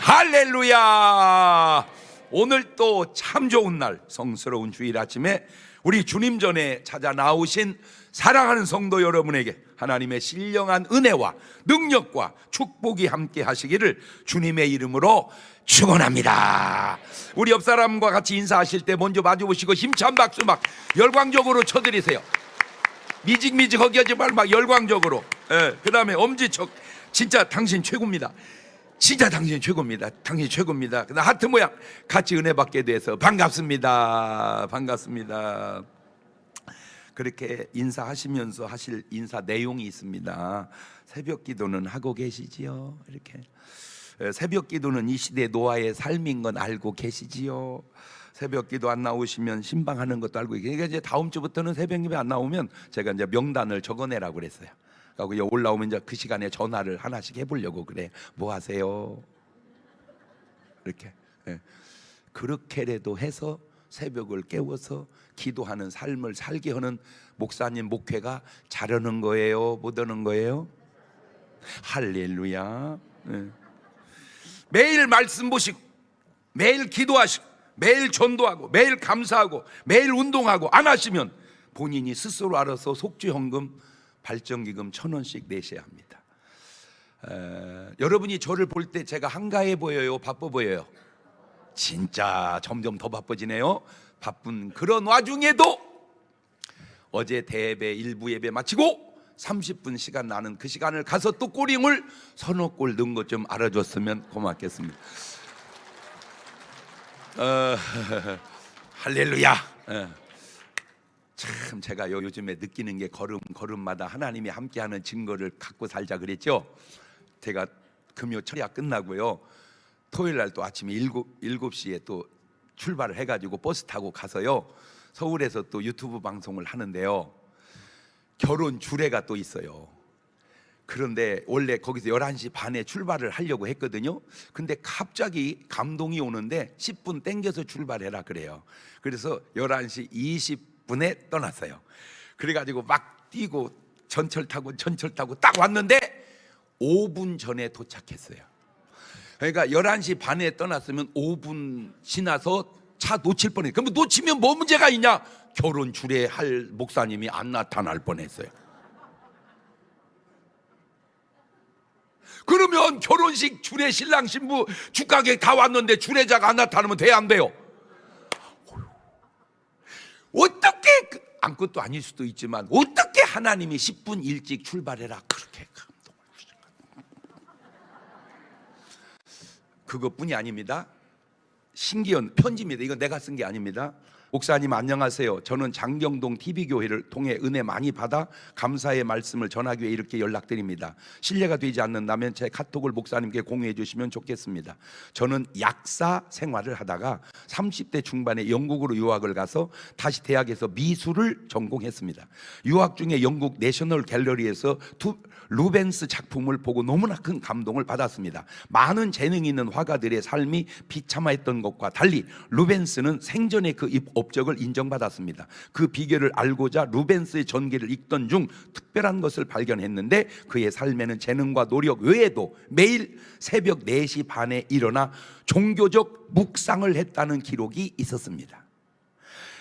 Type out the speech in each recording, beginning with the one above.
할렐루야. 오늘 또 참 좋은 날, 성스러운 주일 아침에 우리 주님 전에 찾아 나오신 사랑하는 성도 여러분에게 하나님의 신령한 은혜와 능력과 축복이 함께 하시기를 주님의 이름으로 축원합니다. 우리 옆 사람과 같이 인사하실 때 먼저 마주보시고 힘찬 박수 막 열광적으로 쳐드리세요. 미직미직 허기하지 말고 막 열광적으로. 그 다음에 엄지척. 진짜 당신 최고입니다. 진짜 당신 최고입니다. 당신 최고입니다. 그다음 하트 모양 같이 은혜 받게 돼서 반갑습니다. 반갑습니다. 그렇게 인사하시면서 하실 인사 내용이 있습니다. 새벽 기도는 하고 계시지요? 이렇게 새벽 기도는 이 시대 노아의 삶인 건 알고 계시지요? 새벽 기도 안 나오시면 신방하는 것도 알고 계시죠? 그러니까 이제 다음 주부터는 새벽 예배 안 나오면 제가 이제 명단을 적어내라고 그랬어요. 그리고 올라오면 이제 그 시간에 전화를 하나씩 해보려고 그래. 뭐 하세요? 이렇게. 그렇게라도 해서 새벽을 깨워서 기도하는 삶을 살게 하는 목사님 목회가 잘하는 거예요? 못 하는 거예요? 할렐루야. 매일 말씀 보시고 매일 기도하시고 매일 전도하고 매일 감사하고 매일 운동하고 안 하시면 본인이 스스로 알아서 속주헌금 발전기금 1,000원씩 내셔야 합니다. 여러분이 저를 볼 때 제가 한가해 보여요? 바빠 보여요? 진짜 점점 더 바빠지네요. 바쁜 그런 와중에도 어제 대예배 일부 예배 마치고 30분 시간 나는 그 시간을 가서 또 꼬링을 서너 골 넣은 것 좀 알아줬으면 고맙겠습니다. 할렐루야. 참 제가 요즘에 느끼는 게 걸음마다 하나님이 함께하는 증거를 갖고 살자 그랬죠. 제가 금요 철야 끝나고요 토요일 날 또 아침에 7시에 또 출발을 해가지고 버스 타고 가서요 서울에서 또 유튜브 방송을 하는데요 결혼 주례가 또 있어요. 그런데 원래 거기서 11시 반에 출발을 하려고 했거든요. 근데 갑자기 감동이 오는데 10분 땡겨서 출발해라 그래요. 그래서 11시 20분에 떠났어요. 그래가지고 막 뛰고 전철 타고 딱 왔는데 5분 전에 도착했어요. 그러니까 11시 반에 떠났으면 5분 지나서 차 놓칠 뻔했어요. 그러면 놓치면 뭐 문제가 있냐? 결혼 주례할 목사님이 안 나타날 뻔했어요. 그러면 결혼식 주례 신랑 신부 축가객 다 왔는데 주례자가 안 나타나면 돼야 안 돼요? 어떻게 아무것도 아닐 수도 있지만 어떻게 하나님이 10분 일찍 출발해라 그렇게 감동을 주실까? 그것뿐이 아닙니다. 신기한 편지입니다. 이건 내가 쓴 게 아닙니다. 목사님 안녕하세요. 저는 장경동 TV교회를 통해 은혜 많이 받아 감사의 말씀을 전하기 위해 이렇게 연락드립니다. 실례가 되지 않는다면 제 카톡을 목사님께 공유해 주시면 좋겠습니다. 저는 약사 생활을 하다가 30대 중반에 영국으로 유학을 가서 다시 대학에서 미술을 전공했습니다. 유학 중에 영국 내셔널 갤러리에서 루벤스 작품을 보고 너무나 큰 감동을 받았습니다. 많은 재능이 있는 화가들의 삶이 비참했던 것과 달리 루벤스는 생전에 그 업적을 인정받았습니다. 그 비결을 알고자 루벤스의 전기를 읽던 중 특별한 것을 발견했는데 그의 삶에는 재능과 노력 외에도 매일 새벽 4시 반에 일어나 종교적 묵상을 했다는 기록이 있었습니다.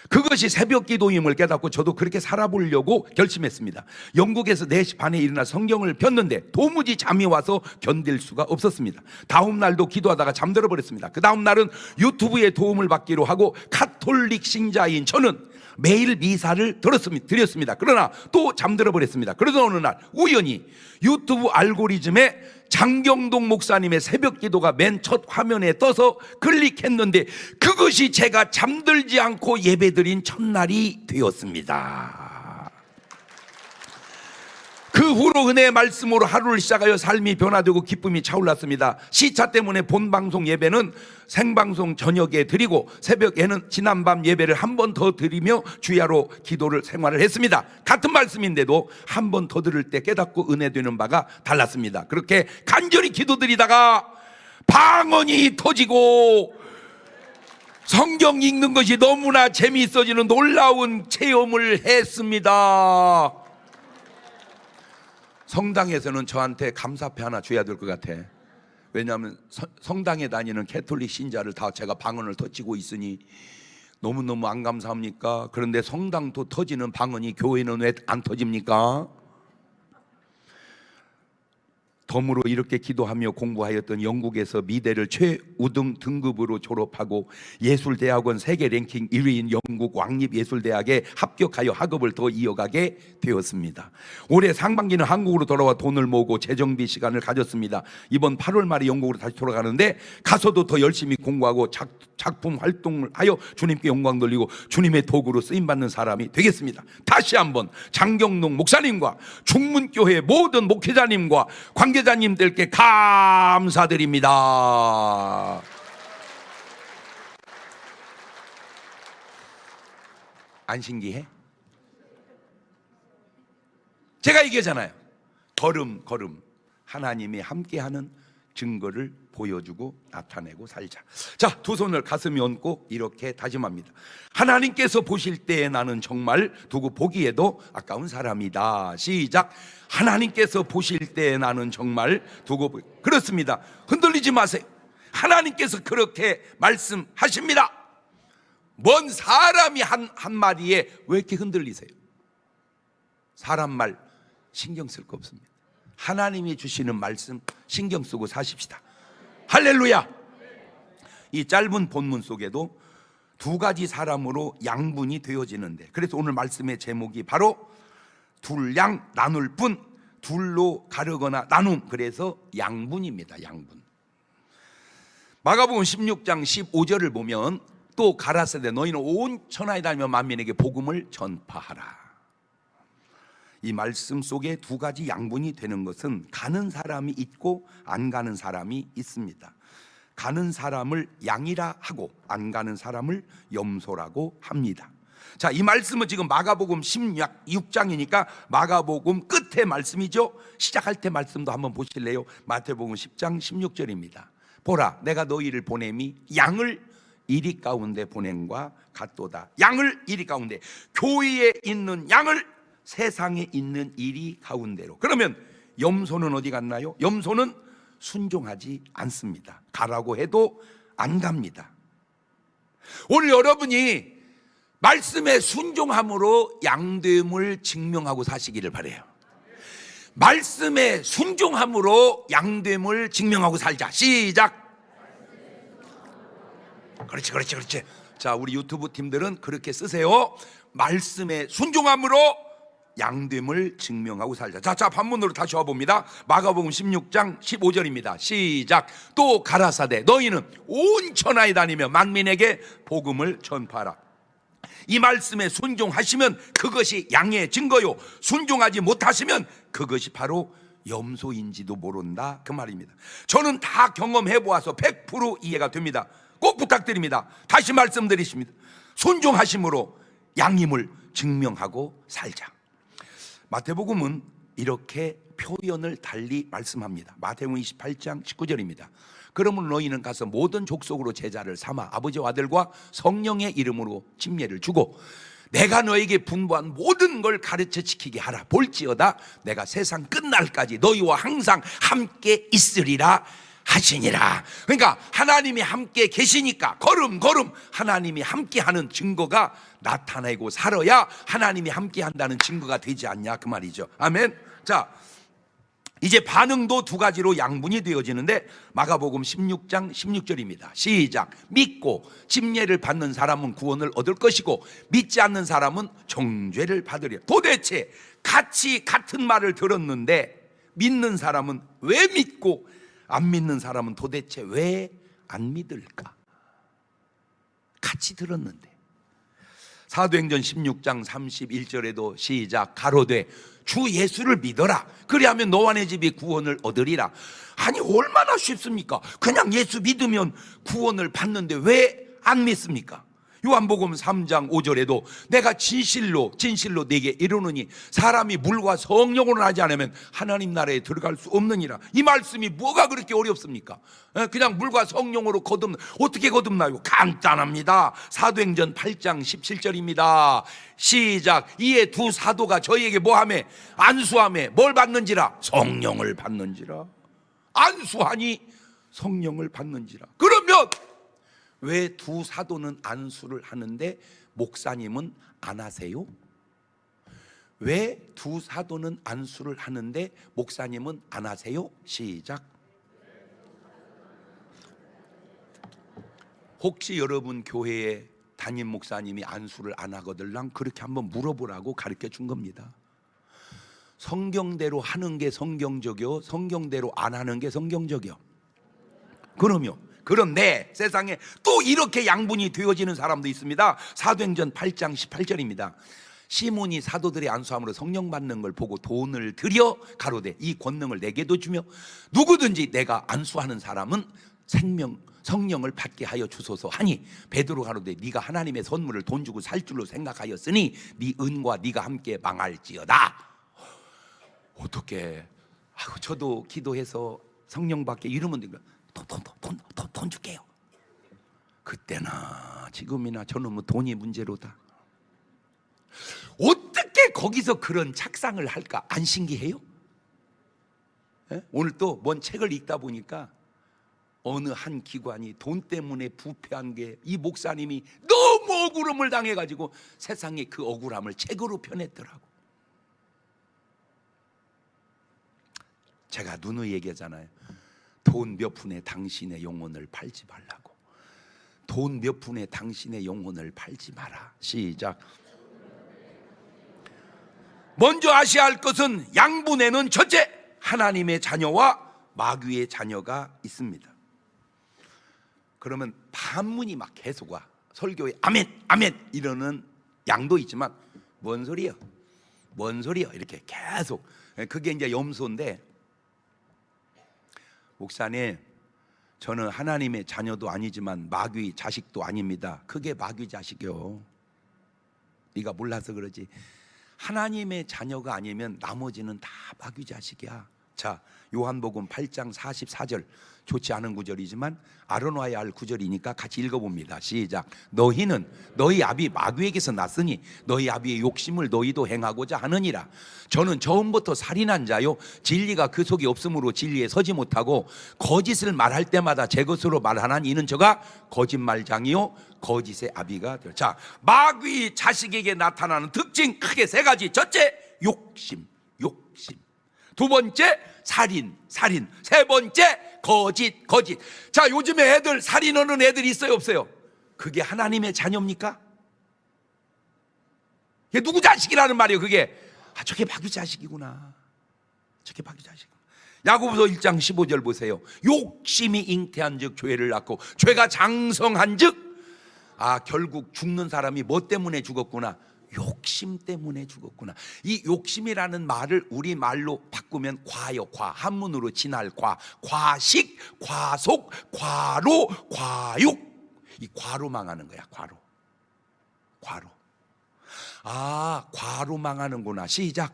그것이 새벽 기도임을 깨닫고 저도 그렇게 살아보려고 결심했습니다. 영국에서 4시 반에 일어나 성경을 폈는데 도무지 잠이 와서 견딜 수가 없었습니다. 다음 날도 기도하다가 잠들어 버렸습니다. 그 다음 날은 유튜브의 도움을 받기로 하고 카톨릭 신자인 저는 매일 미사를 드렸습니다. 그러나 또 잠들어 버렸습니다. 그러던 어느 날 우연히 유튜브 알고리즘에 장경동 목사님의 새벽 기도가 맨 첫 화면에 떠서 클릭했는데 그것이 제가 잠들지 않고 예배드린 첫날이 되었습니다. 그 후로 은혜의 말씀으로 하루를 시작하여 삶이 변화되고 기쁨이 차올랐습니다. 시차 때문에 본방송 예배는 생방송 저녁에 드리고 새벽에는 지난밤 예배를 한 번 더 드리며 주야로 기도를 생활을 했습니다. 같은 말씀인데도 한 번 더 들을 때 깨닫고 은혜되는 바가 달랐습니다. 그렇게 간절히 기도드리다가 방언이 터지고 성경 읽는 것이 너무나 재미있어지는 놀라운 체험을 했습니다. 성당에서는 저한테 감사패 하나 줘야 될 것 같아. 왜냐하면 성당에 다니는 캐톨릭 신자를 다 제가 방언을 터치고 있으니 너무너무 안 감사합니까? 그런데 성당도 터지는 방언이 교회는 왜 안 터집니까? 덤으로 이렇게 기도하며 공부하였던 영국에서 미대를 최우등 등급으로 졸업하고 예술대학원 세계 랭킹 1위인 영국 왕립예술대학에 합격하여 학업을 더 이어가게 되었습니다. 올해 상반기는 한국으로 돌아와 돈을 모으고 재정비 시간을 가졌습니다. 이번 8월 말에 영국으로 다시 돌아가는데 가서도 더 열심히 공부하고 작품 활동을 하여 주님께 영광 돌리고 주님의 도구로 쓰임받는 사람이 되겠습니다. 다시 한번 장경동 목사님과 중문교회 모든 목회자님과 관계자님들께 감사드립니다. 안 신기해? 제가 얘기하잖아요. 걸음 하나님이 함께하는 증거를 보여주고 나타내고 살자. 자, 두 손을 가슴에 얹고 이렇게 다짐합니다. 하나님께서 보실 때 나는 정말 두고 보기에도 아까운 사람이다. 시작. 하나님께서 보실 때 나는 정말 두고 그렇습니다. 흔들리지 마세요. 하나님께서 그렇게 말씀하십니다. 뭔 사람이 한 마디에 왜 이렇게 흔들리세요? 사람 말 신경 쓸 거 없습니다. 하나님이 주시는 말씀 신경 쓰고 사십시다. 할렐루야. 이 짧은 본문 속에도 두 가지 사람으로 양분이 되어지는데, 그래서 오늘 말씀의 제목이 바로 둘양 나눌 분, 둘로 가르거나 나눔, 그래서 양분입니다. 양분. 마가복음 16장 15절을 보면 또 가라사대 너희는 온 천하에 다니며 만민에게 복음을 전파하라. 이 말씀 속에 두 가지 양분이 되는 것은 가는 사람이 있고 안 가는 사람이 있습니다. 가는 사람을 양이라 하고 안 가는 사람을 염소라고 합니다. 자, 이 말씀은 지금 마가복음 16장이니까 마가복음 끝의 말씀이죠. 시작할 때 말씀도 한번 보실래요? 마태복음 10장 16절입니다. 보라, 내가 너희를 보냄이 양을 이리 가운데 보냄과 같도다. 양을 이리 가운데, 교회에 있는 양을 세상에 있는 이리 가운데로. 그러면 염소는 어디 갔나요? 염소는 순종하지 않습니다. 가라고 해도 안 갑니다. 오늘 여러분이 말씀에 순종함으로 양됨을 증명하고 사시기를 바라요. 말씀에 순종함으로 양됨을 증명하고 살자. 시작. 그렇지. 자, 우리 유튜브 팀들은 그렇게 쓰세요. 말씀에 순종함으로 양됨을 증명하고 살자. 자, 반문으로 다시 와봅니다. 마가복음 16장 15절입니다. 시작. 또 가라사대 너희는 온 천하에 다니며 만민에게 복음을 전파하라. 이 말씀에 순종하시면 그것이 양의 증거요, 순종하지 못하시면 그것이 바로 염소인지도 모른다, 그 말입니다. 저는 다 경험해 보아서 100% 이해가 됩니다. 꼭 부탁드립니다. 다시 말씀드리십니다. 순종하심으로 양임을 증명하고 살자. 마태복음은 이렇게 표현을 달리 말씀합니다. 마태복음 28장 19절입니다. 그러므로 너희는 가서 모든 족속으로 제자를 삼아 아버지와 아들과 성령의 이름으로 침례를 주고 내가 너에게 분부한 모든 걸 가르쳐 지키게 하라. 볼지어다 내가 세상 끝날까지 너희와 항상 함께 있으리라 하시니라. 그러니까 하나님이 함께 계시니까 걸음 하나님이 함께하는 증거가 나타내고 살아야 하나님이 함께한다는 증거가 되지 않냐, 그 말이죠. 아멘. 자, 이제 반응도 두 가지로 양분이 되어지는데 마가복음 16장 16절입니다. 시작. 믿고 침례를 받는 사람은 구원을 얻을 것이고 믿지 않는 사람은 정죄를 받으리라. 도대체 같은 말을 들었는데 믿는 사람은 왜 믿고 안 믿는 사람은 도대체 왜 안 믿을까? 같이 들었는데. 사도행전 16장 31절에도 시작. 가로되 주 예수를 믿어라. 그리하면 너와 내 집이 구원을 얻으리라. 아니, 얼마나 쉽습니까? 그냥 예수 믿으면 구원을 받는데 왜 안 믿습니까? 요한복음 3장 5절에도 내가 진실로 네게 이르노니 사람이 물과 성령으로 하지 않으면 하나님 나라에 들어갈 수 없느니라. 이 말씀이 뭐가 그렇게 어렵습니까? 그냥 물과 성령으로 어떻게 거듭나요? 간단합니다. 사도행전 8장 17절입니다. 시작. 이에 두 사도가 저희에게 뭐하매? 안수하매 뭘 받는지라? 성령을 받는지라. 안수하니 성령을 받는지라. 그러면 왜 두 사도는 안수를 하는데 목사님은 안 하세요? 왜 두 사도는 안수를 하는데 목사님은 안 하세요? 시작. 혹시 여러분 교회에 담임 목사님이 안수를 안 하거들랑 그렇게 한번 물어보라고 가르쳐 준 겁니다. 성경대로 하는 게 성경적이요, 성경대로 안 하는 게 성경적이요. 그런데 세상에 또 이렇게 양분이 되어지는 사람도 있습니다. 사도행전 8장 18절입니다. 시몬이 사도들의 안수함으로 성령 받는 걸 보고 돈을 들여 가로되 이 권능을 내게도 주며 누구든지 내가 안수하는 사람은 성령을 받게 하여 주소서 하니 베드로 가로되 네가 하나님의 선물을 돈 주고 살 줄로 생각하였으니 네 은과 네가 함께 망할지어다. 어떻게? 저도 기도해서 성령 받게 이러면 돈 줄게요. 그때나 지금이나 저는 뭐 돈이 문제로다. 어떻게 거기서 그런 착상을 할까? 안 신기해요? 오늘 또 뭔 책을 읽다 보니까 어느 한 기관이 돈 때문에 부패한 게 이 목사님이 너무 억울함을 당해가지고 세상에 그 억울함을 책으로 펴냈더라고. 제가 누누이 얘기하잖아요. 돈 몇 푼에 당신의 영혼을 팔지 말라고. 돈 몇 푼에 당신의 영혼을 팔지 마라. 시작. 먼저 아셔야 할 것은 양분에는 첫째 하나님의 자녀와 마귀의 자녀가 있습니다. 그러면 반문이 막 계속 와. 설교에 아멘 아멘 이러는 양도 있지만 뭔 소리야 이렇게 계속. 그게 이제 염소인데, 목사님 저는 하나님의 자녀도 아니지만 마귀 자식도 아닙니다. 그게 마귀 자식이요. 네가 몰라서 그러지. 하나님의 자녀가 아니면 나머지는 다 마귀 자식이야. 자, 요한복음 8장 44절, 좋지 않은 구절이지만 알아놔야 할 구절이니까 같이 읽어봅니다. 시작. 너희는 너희 아비 마귀에게서 났으니 너희 아비의 욕심을 너희도 행하고자 하느니라. 저는 처음부터 살인한 자요 진리가 그 속에 없으므로 진리에 서지 못하고 거짓을 말할 때마다 제 것으로 말하나니 이는 저가 거짓말장이요 거짓의 아비가 되어. 자, 마귀 자식에게 나타나는 특징 크게 세 가지. 첫째, 욕심. 두 번째, 살인. 세 번째, 거짓. 자, 요즘에 애들 살인하는 애들 있어요 없어요? 그게 하나님의 자녀입니까? 그게 누구 자식이라는 말이에요? 그게 저게 마귀 자식이구나. 저게 마귀 자식이구나. 야고보서 1장 15절 보세요. 욕심이 잉태한 즉 죄를 낳고 죄가 장성한 즉 결국 죽는 사람이 뭐 때문에 죽었구나? 욕심 때문에 죽었구나. 이 욕심이라는 말을 우리 말로 바꾸면 과요. 한문으로 진할 과식, 과속, 과로, 과육. 이 과로 망하는 거야. 과로. 과로 망하는구나. 시작.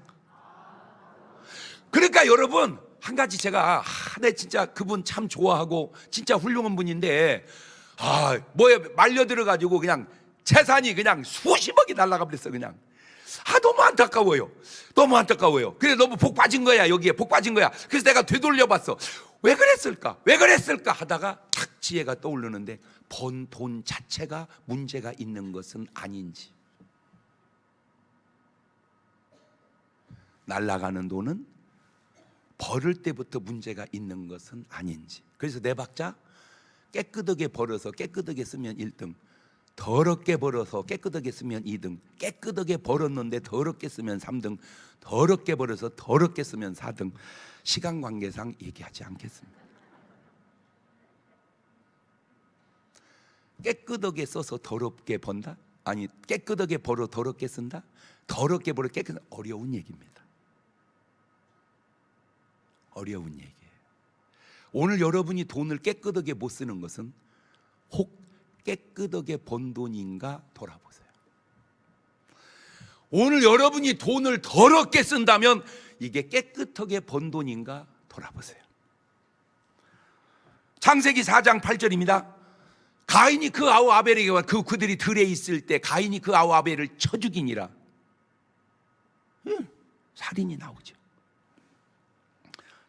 그러니까 여러분, 한 가지 제가 내 진짜 그분 참 좋아하고 진짜 훌륭한 분인데 뭐에 말려들어가지고 그냥 재산이 그냥 수십억이 날아가 버렸어. 그냥 너무 안타까워요. 그래 너무 복 빠진 거야. 여기에 복 빠진 거야. 그래서 내가 되돌려 봤어. 왜 그랬을까 하다가 탁 지혜가 떠오르는데, 번 돈 자체가 문제가 있는 것은 아닌지, 날아가는 돈은 벌을 때부터 문제가 있는 것은 아닌지. 그래서 네 박자, 깨끗하게 벌어서 깨끗하게 쓰면 1등, 더럽게 벌어서 깨끗하게 쓰면 2등, 깨끗하게 벌었는데 더럽게 쓰면 3등, 더럽게 벌어서 더럽게 쓰면 4등. 시간 관계상 얘기하지 않겠습니다. 깨끗하게 써서 더럽게 번다? 아니, 깨끗하게 벌어 더럽게 쓴다? 더럽게 벌어 깨끗, 어려운 얘기입니다. 어려운 얘기예요. 오늘 여러분이 돈을 깨끗하게 못 쓰는 것은 혹 깨끗하게 번 돈인가 돌아보세요. 오늘 여러분이 돈을 더럽게 쓴다면 이게 깨끗하게 번 돈인가 돌아보세요. 창세기 4장 8절입니다. 가인이 그 아우 아벨에게 와 그들이 들에 있을 때 가인이 그 아우 아벨을 쳐 죽이니라. 살인이 나오죠.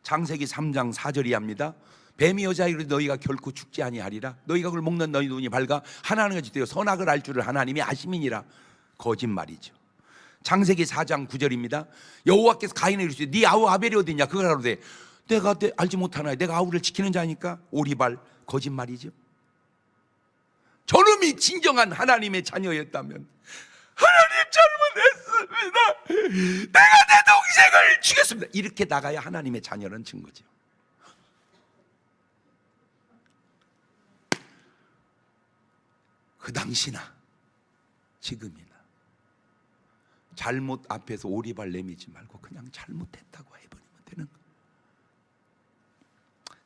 창세기 3장 4절이 합니다. 뱀이 여자에게 이르되 너희가 결코 죽지 아니하리라. 너희가 그걸 먹는 너희 눈이 밝아 하나님과 같이 되어 선악을 알 줄을 하나님이 아심이니라. 거짓말이죠. 창세기 4장 9절입니다. 여호와께서 가인에게 이르시되 네 아우 아벨이 어디 있냐. 그가 가로되 내가 알지 못하나요. 내가 아우를 지키는 자니까. 오리발. 거짓말이죠. 저놈이 진정한 하나님의 자녀였다면 하나님 잘못했습니다. 내가 내 동생을 죽였습니다. 이렇게 나가야 하나님의 자녀는 증거죠. 그 당시나 지금이나 잘못 앞에서 오리발 내미지 말고 그냥 잘못했다고 해버리면 되는 거예요.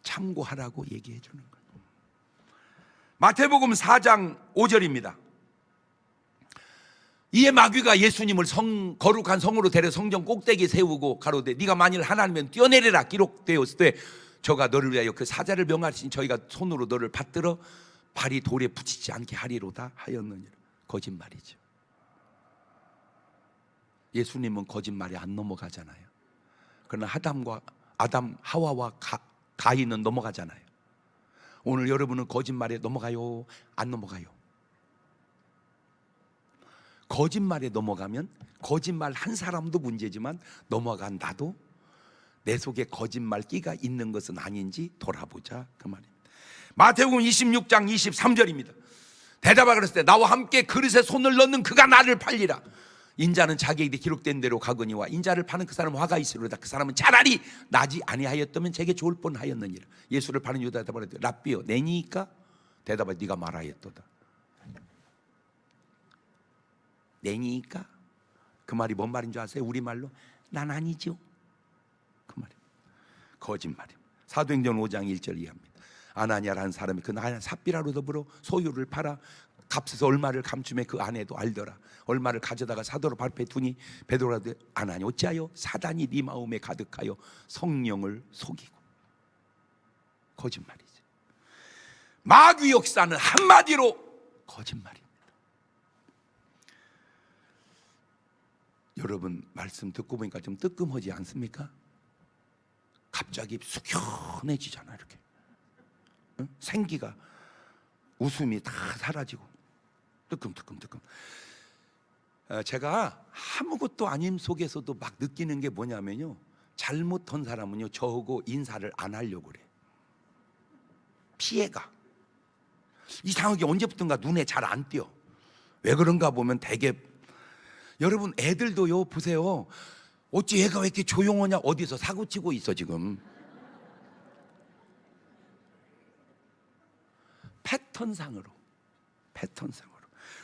참고하라고 얘기해 주는 거예요. 마태복음 4장 5절입니다. 이에 마귀가 예수님을 거룩한 성으로 데려 성전 꼭대기에 세우고 가로되 네가 만일 하나님이면 뛰어내리라 기록되었을 때 저가 너를 위하여 그 사자를 명하신 저희가 손으로 너를 받들어 발이 돌에 붙이지 않게 하리로다 하였느니라. 거짓말이죠. 예수님은 거짓말에 안 넘어가잖아요. 그러나 아담 하와와 가인은 넘어가잖아요. 오늘 여러분은 거짓말에 넘어가요? 안 넘어가요? 거짓말에 넘어가면 거짓말 한 사람도 문제지만 넘어간 나도 내 속에 거짓말 끼가 있는 것은 아닌지 돌아보자 그 말입니다. 마태복음 26장 23절입니다. 대답하여 그랬을 때 나와 함께 그릇에 손을 넣는 그가 나를 팔리라. 인자는 자기에게 기록된 대로 가거니와 인자를 파는 그 사람은 화가 있으리로다. 그 사람은 차라리 나지 아니하였다면 제게 좋을 뻔하였느니라. 예수를 파는 유다가 대답하되 랍비여 내니까. 대답하되 네가 말하였도다. 내니까 그 말이 뭔 말인 줄 아세요? 우리말로 난 아니죠 그 말이에요. 거짓말이에요. 사도행전 5장 1절 이하입니다. 아나니아라는 사람이 그 삽비라로 더불어 소유를 팔아 값에서 얼마를 감춤해 그 아내도 알더라. 얼마를 가져다가 사도로 발표해 두니 베드로가 아나니 어찌하여 사단이 네 마음에 가득하여 성령을 속이고. 거짓말이지. 마귀 역사는 한마디로 거짓말입니다. 여러분 말씀 듣고 보니까 좀 뜨끔하지 않습니까? 갑자기 숙연해지잖아 이렇게. 응? 생기가 웃음이 다 사라지고 뜨끔뜨끔뜨끔. 제가 아무것도 아님 속에서도 막 느끼는 게 뭐냐면요, 잘못한 사람은요 저하고 인사를 안 하려고 그래. 피해가 이상하게 언제부턴가 눈에 잘 안 띄어. 왜 그런가 보면 되게 여러분 애들도요 보세요. 어찌 얘가 왜 이렇게 조용하냐. 어디서 사고치고 있어 지금. 패턴상으로.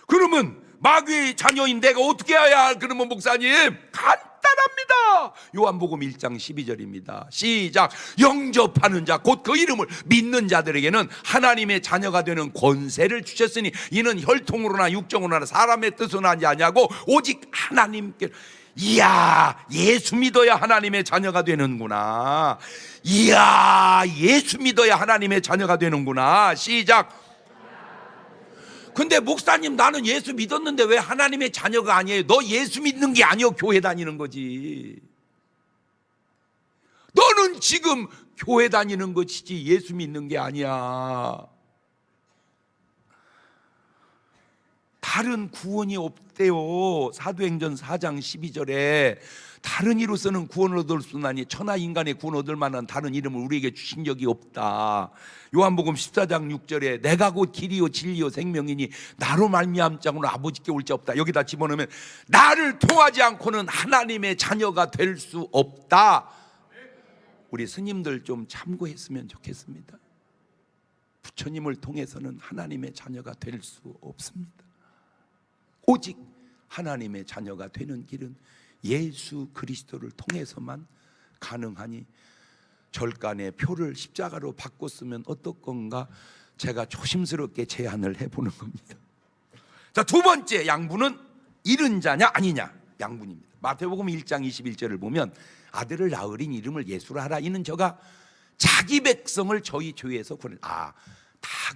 그러면 마귀의 자녀인 내가 어떻게 해야? 그러면 목사님 간단합니다. 요한복음 1장 12절입니다 시작. 영접하는 자 곧 그 이름을 믿는 자들에게는 하나님의 자녀가 되는 권세를 주셨으니 이는 혈통으로나 육정으로나 사람의 뜻으로 하지 아니하고 오직 하나님께. 이야, 예수 믿어야 하나님의 자녀가 되는구나. 이야, 예수 믿어야 하나님의 자녀가 되는구나. 시작. 근데 목사님 나는 예수 믿었는데 왜 하나님의 자녀가 아니에요? 너 예수 믿는 게 아니요, 교회 다니는 거지. 너는 지금 교회 다니는 것이지 예수 믿는 게 아니야. 다른 구원이 없대요. 사도행전 4장 12절에 다른 이로서는 구원을 얻을 수 없나니 천하 인간의 구원 얻을 만한 다른 이름을 우리에게 주신 적이 없다. 요한복음 14장 6절에 내가 곧 길이요 진리요 생명이니 나로 말미암 자고는 아버지께 올 자 없다. 여기다 집어넣으면 나를 통하지 않고는 하나님의 자녀가 될 수 없다. 우리 스님들 좀 참고했으면 좋겠습니다. 부처님을 통해서는 하나님의 자녀가 될 수 없습니다. 오직 하나님의 자녀가 되는 길은 예수 그리스도를 통해서만 가능하니 절간의 표를 십자가로 바꿨으면 어떨 건가 제가 조심스럽게 제안을 해보는 겁니다. 자, 두 번째 양분은 잃은 자냐 아니냐 양분입니다. 마태복음 1장 21절을 보면 아들을 낳으린 이름을 예수라 하라. 이는 저가 자기 백성을 저희 죄에서 구원해. 다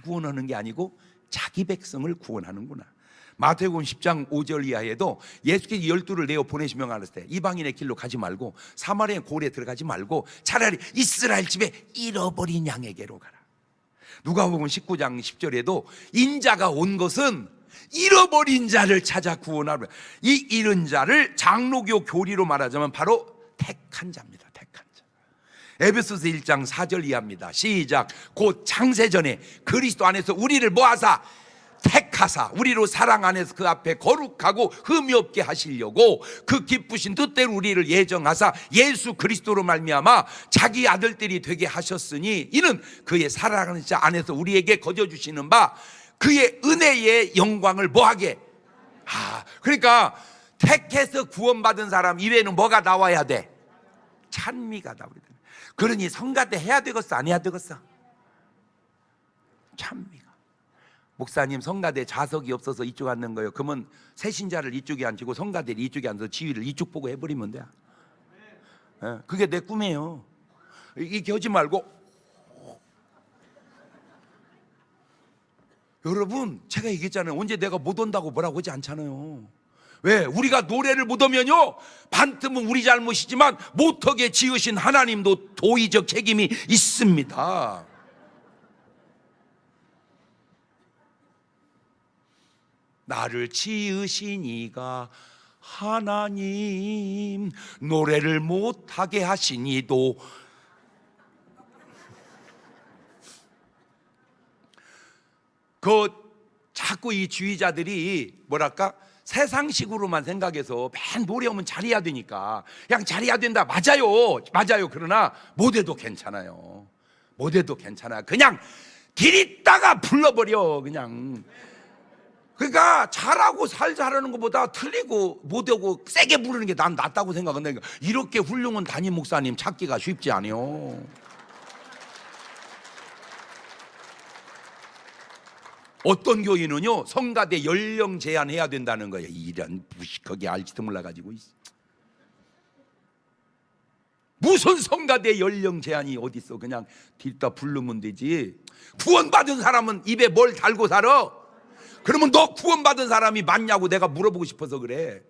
구원하는 게 아니고 자기 백성을 구원하는구나. 마태복음 10장 5절 이하에도 예수께서 12를 내어 보내시며 가라사대 이방인의 길로 가지 말고 사마리아 고을에 들어가지 말고 차라리 이스라엘 집에 잃어버린 양에게로 가라. 누가복음 19장 10절에도 인자가 온 것은 잃어버린 자를 찾아 구원하라. 이 잃은 자를 장로교 교리로 말하자면 바로 택한 자입니다. 택한 자. 에베소서 1장 4절 이하입니다. 시작. 곧 창세전에 그리스도 안에서 우리를 모아사 택하사 우리로 사랑 안에서 그 앞에 거룩하고 흠이 없게 하시려고 그 기쁘신 뜻대로 우리를 예정하사 예수 그리스도로 말미암아 자기 아들들이 되게 하셨으니 이는 그의 사랑하는 자 안에서 우리에게 거저 주시는 바 그의 은혜의 영광을 뭐하게. 그러니까 택해서 구원받은 사람 이외에는 뭐가 나와야 돼? 찬미가 나와야 돼. 그러니 성가대 해야 되겠어 안 해야 되겠어? 찬미가. 목사님 성가대 좌석이 없어서 이쪽 앉는 거예요. 그러면 새신자를 이쪽에 앉히고 성가대를 이쪽에 앉아서 지휘를 이쪽 보고 해버리면 돼. 그게 내 꿈이에요. 이렇게 하지 말고. 여러분 제가 얘기했잖아요. 언제 내가 못 온다고 뭐라고 하지 않잖아요. 왜? 우리가 노래를 못 오면요 반틈은 우리 잘못이지만 못하게 지으신 하나님도 도의적 책임이 있습니다. 나를 지으신 이가 하나님 노래를 못하게 하신 이도 자꾸 이 주의자들이 뭐랄까 세상식으로만 생각해서 맨 노래 오면 잘해야 되니까 그냥 잘해야 된다. 맞아요. 그러나 못해도 괜찮아요. 못해도 괜찮아. 그냥 길 있다가 불러버려 그냥. 그러니까 잘하고 잘하는 것보다 틀리고 못하고 세게 부르는 게 난 낫다고 생각한다. 이렇게 훌륭한 담임 목사님 찾기가 쉽지 않아요. 어떤 교인은요 성가대 연령 제한해야 된다는 거예요. 이런 무식하게 알지도 몰라가지고 무슨 성가대 연령 제한이 어디 있어. 그냥 뒤따 부르면 되지. 구원받은 사람은 입에 뭘 달고 살아? 그러면 너 구원받은 사람이 맞냐고 내가 물어보고 싶어서 그래.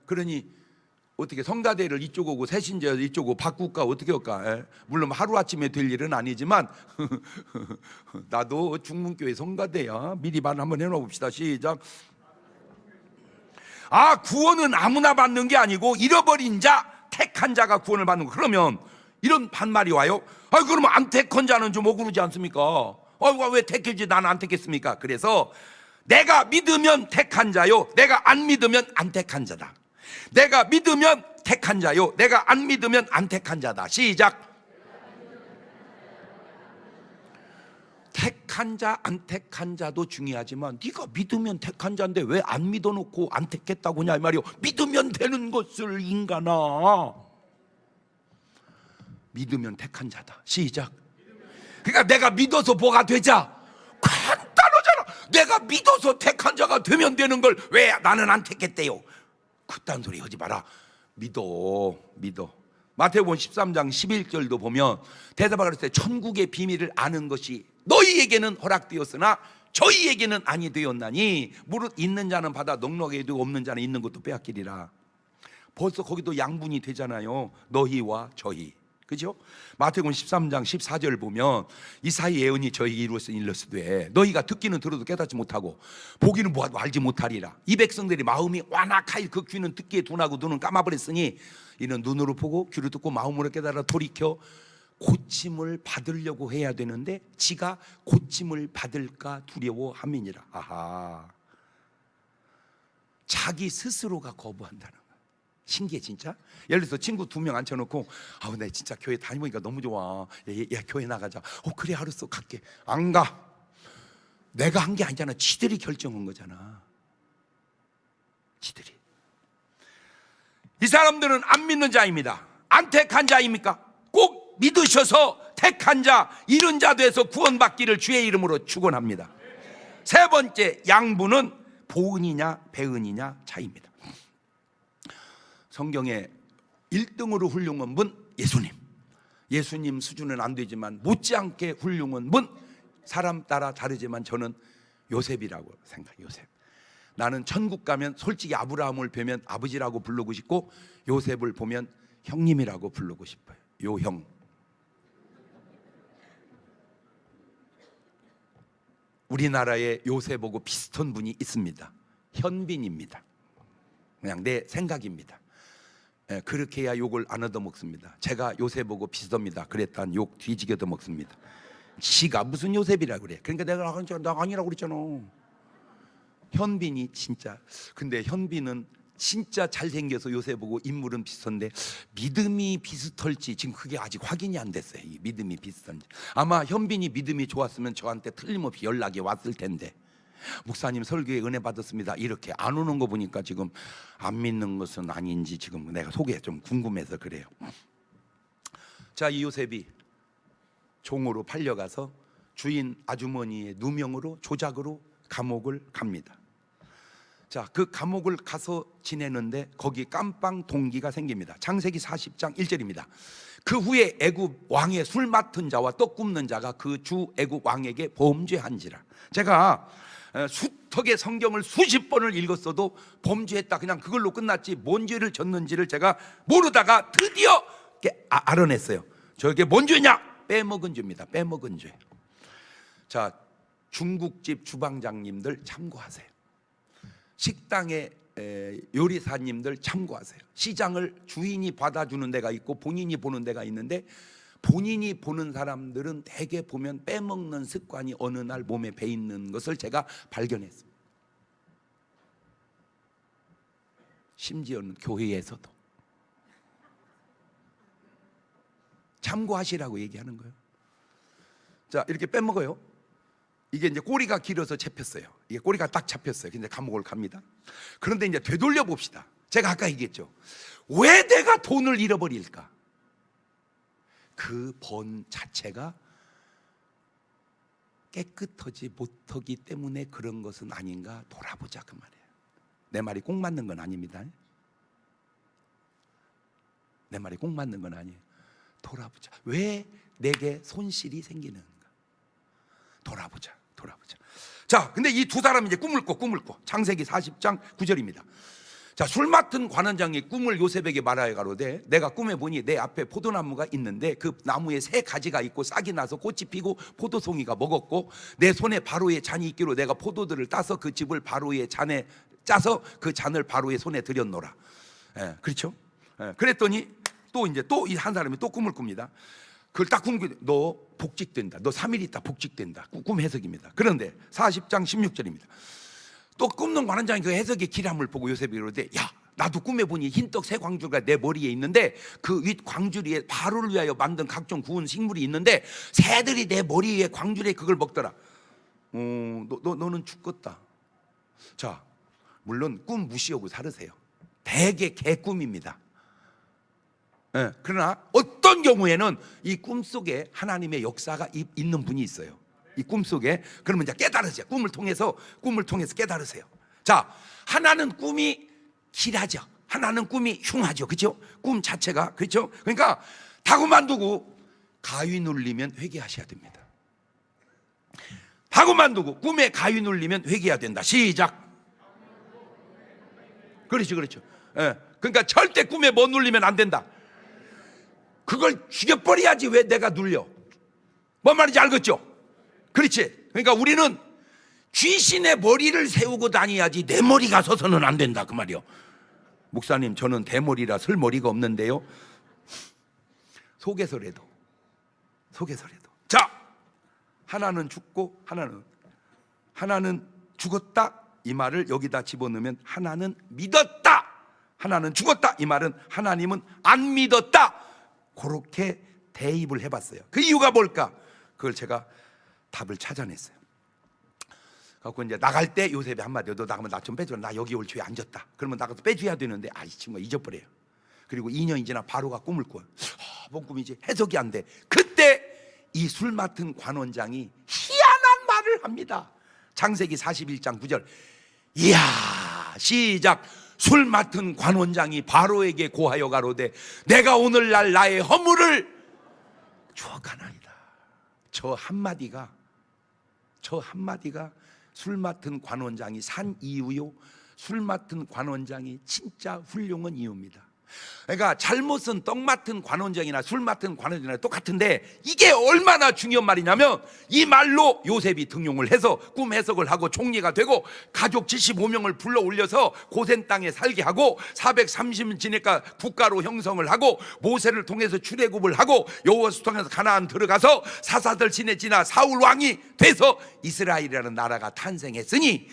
그러니 어떻게 성가대를 이쪽 오고 새신자 이쪽 오고 바꿀까 어떻게 할까? 물론 하루아침에 될 일은 아니지만 나도 중문교회 성가대야. 미리 말 한번 해놓읍시다. 시작. 구원은 아무나 받는 게 아니고 잃어버린 자 택한 자가 구원을 받는 거. 그러면 이런 반말이 와요. 그러면 안 택한 자는 좀 억울하지 않습니까? 왜 택했지 나는 안 택했습니까? 그래서 내가 믿으면 택한 자요 내가 안 믿으면 안 택한 자다. 내가 믿으면 택한 자요 내가 안 믿으면 안 택한 자다. 시작. 택한 자 안 택한 자도 중요하지만 네가 믿으면 택한 자인데 왜 안 믿어놓고 안 택했다고 하냐 이 말이요. 믿으면 되는 것을 인간아. 믿으면 택한 자다. 시작. 그러니까 내가 믿어서 뭐가 되자? 간단하잖아. 내가 믿어서 택한 자가 되면 되는 걸 왜 나는 안 택했대요? 그딴 소리 하지 마라. 믿어. 마태복음 13장 11절도 보면 대답하라 그랬을 때 천국의 비밀을 아는 것이 너희에게는 허락되었으나 저희에게는 아니 되었나니 무릇 있는 자는 받아 넉넉하게 두고 없는 자는 있는 것도 빼앗기리라. 벌써 거기도 양분이 되잖아요. 너희와 저희. 그죠? 마태복음 13장 14절 보면 이사야 예언이 저희에게 이르렀으되 너희가 듣기는 들어도 깨닫지 못하고 보기는 보아도 알지 못하리라. 이 백성들이 마음이 완악하여 그 귀는 듣기에 둔하고 눈은 감아버렸으니 이는 눈으로 보고 귀로 듣고 마음으로 깨달아 돌이켜 고침을 받으려고 해야 되는데 지가 고침을 받을까 두려워함이니라. 자기 스스로가 거부한다는. 신기해 진짜. 예를 들어서 친구 2명 앉혀놓고 나 진짜 교회 다니보니까 너무 좋아. 야 교회 나가자. 그래 알았어 갈게. 안 가. 내가 한 게 아니잖아. 지들이 결정한 거잖아. 지들이. 이 사람들은 안 믿는 자입니다. 안 택한 자입니까? 꼭 믿으셔서 택한 자 이른 자 돼서 구원받기를 주의 이름으로 축원합니다. 세 번째 양분은 보은이냐 배은이냐 차이입니다. 성경에 1등으로 훌륭한 분 예수님. 예수님 수준은 안 되지만 못지않게 훌륭한 분. 사람 따라 다르지만 저는 요셉이라고 생각해. 요셉. 나는 천국 가면 솔직히 아브라함을 뵈면 아버지라고 부르고 싶고 요셉을 보면 형님이라고 부르고 싶어요. 요형. 우리나라에 요셉하고 비슷한 분이 있습니다. 현빈입니다. 그냥 내 생각입니다. 그렇게 해야 욕을 안 얻어먹습니다. 제가 요셉하고 비슷합니다 그랬단 욕 뒤지게 얻어먹습니다. 지가 무슨 요셉이라 그래. 그러니까 내가 아니라고 그랬잖아. 현빈이 진짜. 근데 현빈은 진짜 잘생겨서 요셉하고 인물은 비슷한데 믿음이 비슷할지 지금 그게 아직 확인이 안 됐어요. 이 믿음이 비슷한지. 아마 현빈이 믿음이 좋았으면 저한테 틀림없이 연락이 왔을 텐데, 목사님 설교에 은혜 받았습니다 이렇게 안 오는 거 보니까 지금 안 믿는 것은 아닌지 지금 내가 속에 좀 궁금해서 그래요. 자, 이 요셉이 종으로 팔려가서 주인 아주머니의 누명으로 조작으로 감옥을 갑니다. 자, 그 감옥을 가서 지내는데 거기 깜빵 동기가 생깁니다. 창세기 40장 1절입니다. 그 후에 애굽 왕의 술 맡은 자와 떡 굽는 자가 그 주 애굽 왕에게 범죄한지라. 제가 수턱의 성경을 수십 번을 읽었어도 범죄했다 그냥 그걸로 끝났지 뭔 죄를 졌는지를 제가 모르다가 드디어 알아냈어요. 저게 뭔 죄냐? 빼먹은 죄입니다. 빼먹은 죄. 자, 중국집 주방장님들 참고하세요. 식당의 요리사님들 참고하세요. 시장을 주인이 받아주는 데가 있고 본인이 보는 데가 있는데, 본인이 보는 사람들은 대개 보면 빼먹는 습관이 어느 날 몸에 배 있는 것을 제가 발견했습니다. 심지어는 교회에서도. 참고하시라고 얘기하는 거예요. 자, 이렇게 빼먹어요. 이게 이제 꼬리가 길어서 잡혔어요. 이게 꼬리가 딱 잡혔어요. 근데 감옥을 갑니다. 그런데 이제 되돌려 봅시다. 제가 아까 얘기했죠. 왜 내가 돈을 잃어버릴까? 그 번 자체가 깨끗하지 못하기 때문에 그런 것은 아닌가 돌아보자 그 말이에요. 내 말이 꼭 맞는 건 아닙니다. 내 말이 꼭 맞는 건 아니에요. 돌아보자. 왜 내게 손실이 생기는가? 돌아보자. 자, 근데 이 두 사람이 이제 꿈을 꿔. 창세기 40장 9절입니다. 자, 술 맡은 관원장이 꿈을 요셉에게 말하여 가로되 내가 꿈에 보니 내 앞에 포도나무가 있는데 그 나무에 새 가지가 있고 싹이 나서 꽃이 피고 포도송이가 먹었고 내 손에 바로의 잔이 있기로 내가 포도들을 따서 그 집을 바로의 잔에 짜서 그 잔을 바로의 손에 들였노라. 그렇죠? 그랬더니 또 이 한 사람이 또 꿈을 꿉니다. 그걸 딱 꿈꾸니 너 복직된다. 너 3일 있다 복직된다. 꿈 해석입니다. 그런데 40장 16절입니다. 또 꿈는 관원장이 그 해석의 기람을 보고 요셉이 이러되 야, 나도 꿈에 보니 흰떡 세 광주가 내 머리에 있는데 그 윗 광주리에 바로를 위하여 만든 각종 구운 식물이 있는데 새들이 내 머리 위에 광주리에 그걸 먹더라. 너는 죽겠다. 자, 물론 꿈 무시하고 살으세요. 대개 개꿈입니다. 그러나 어떤 경우에는 이 꿈속에 하나님의 역사가 있는 분이 있어요. 이 꿈속에. 그러면 이제 깨달으세요. 꿈을 통해서 깨달으세요. 자, 하나는 꿈이 길하죠. 하나는 꿈이 흉하죠. 그렇죠? 꿈 자체가. 그렇죠? 그러니까 다 그만두고 가위 눌리면 회개하셔야 됩니다. 다 그만두고 꿈에 가위 눌리면 회개해야 된다. 시작. 그렇죠. 그러니까 절대 꿈에 못 눌리면 안 된다. 그걸 죽여버려야지 왜 내가 눌려? 뭔 말인지 알겠죠? 그렇지. 그러니까 우리는 귀신의 머리를 세우고 다녀야지 내 머리가 서서는 안 된다 그 말이요. 목사님, 저는 대머리라 쓸 머리가 없는데요. 속에서라도. 자, 하나는 죽고 하나는 죽었다 이 말을 여기다 집어넣으면 하나는 믿었다. 하나는 죽었다 이 말은 하나님은 안 믿었다. 그렇게 대입을 해봤어요. 그 이유가 뭘까? 그걸 제가 답을 찾아냈어요. 그래서 이제 나갈 때 요셉이 한마디, 너 나가면 나 좀 빼줘. 나 여기 올 주에 앉았다. 그러면 나가서 빼줘야 되는데 이 친구가 잊어버려요. 그리고 2년이 지나 바로가 꿈을 꿔요. 뭔 꿈이지? 해석이 안 돼. 그때 이 술 맡은 관원장이 희한한 말을 합니다. 창세기 41장 9절. 이야, 시작. 술 맡은 관원장이 바로에게 고하여 가로되 내가 오늘날 나의 허물을 주어가나이다. 저 한마디가 술 맡은 관원장이 산 이유요, 술 맡은 관원장이 진짜 훌륭한 이유입니다. 그러니까 잘못은 떡 맡은 관원장이나 술 맡은 관원장이나 똑같은데, 이게 얼마나 중요한 말이냐면, 이 말로 요셉이 등용을 해서 꿈 해석을 하고 총리가 되고 가족 75명을 불러 올려서 고센 땅에 살게 하고 430년 지내니까 국가로 형성을 하고 모세를 통해서 출애굽을 하고 여호와를 통해서 가나안 들어가서 사사들 지내지나 사울 왕이 돼서 이스라엘이라는 나라가 탄생했으니,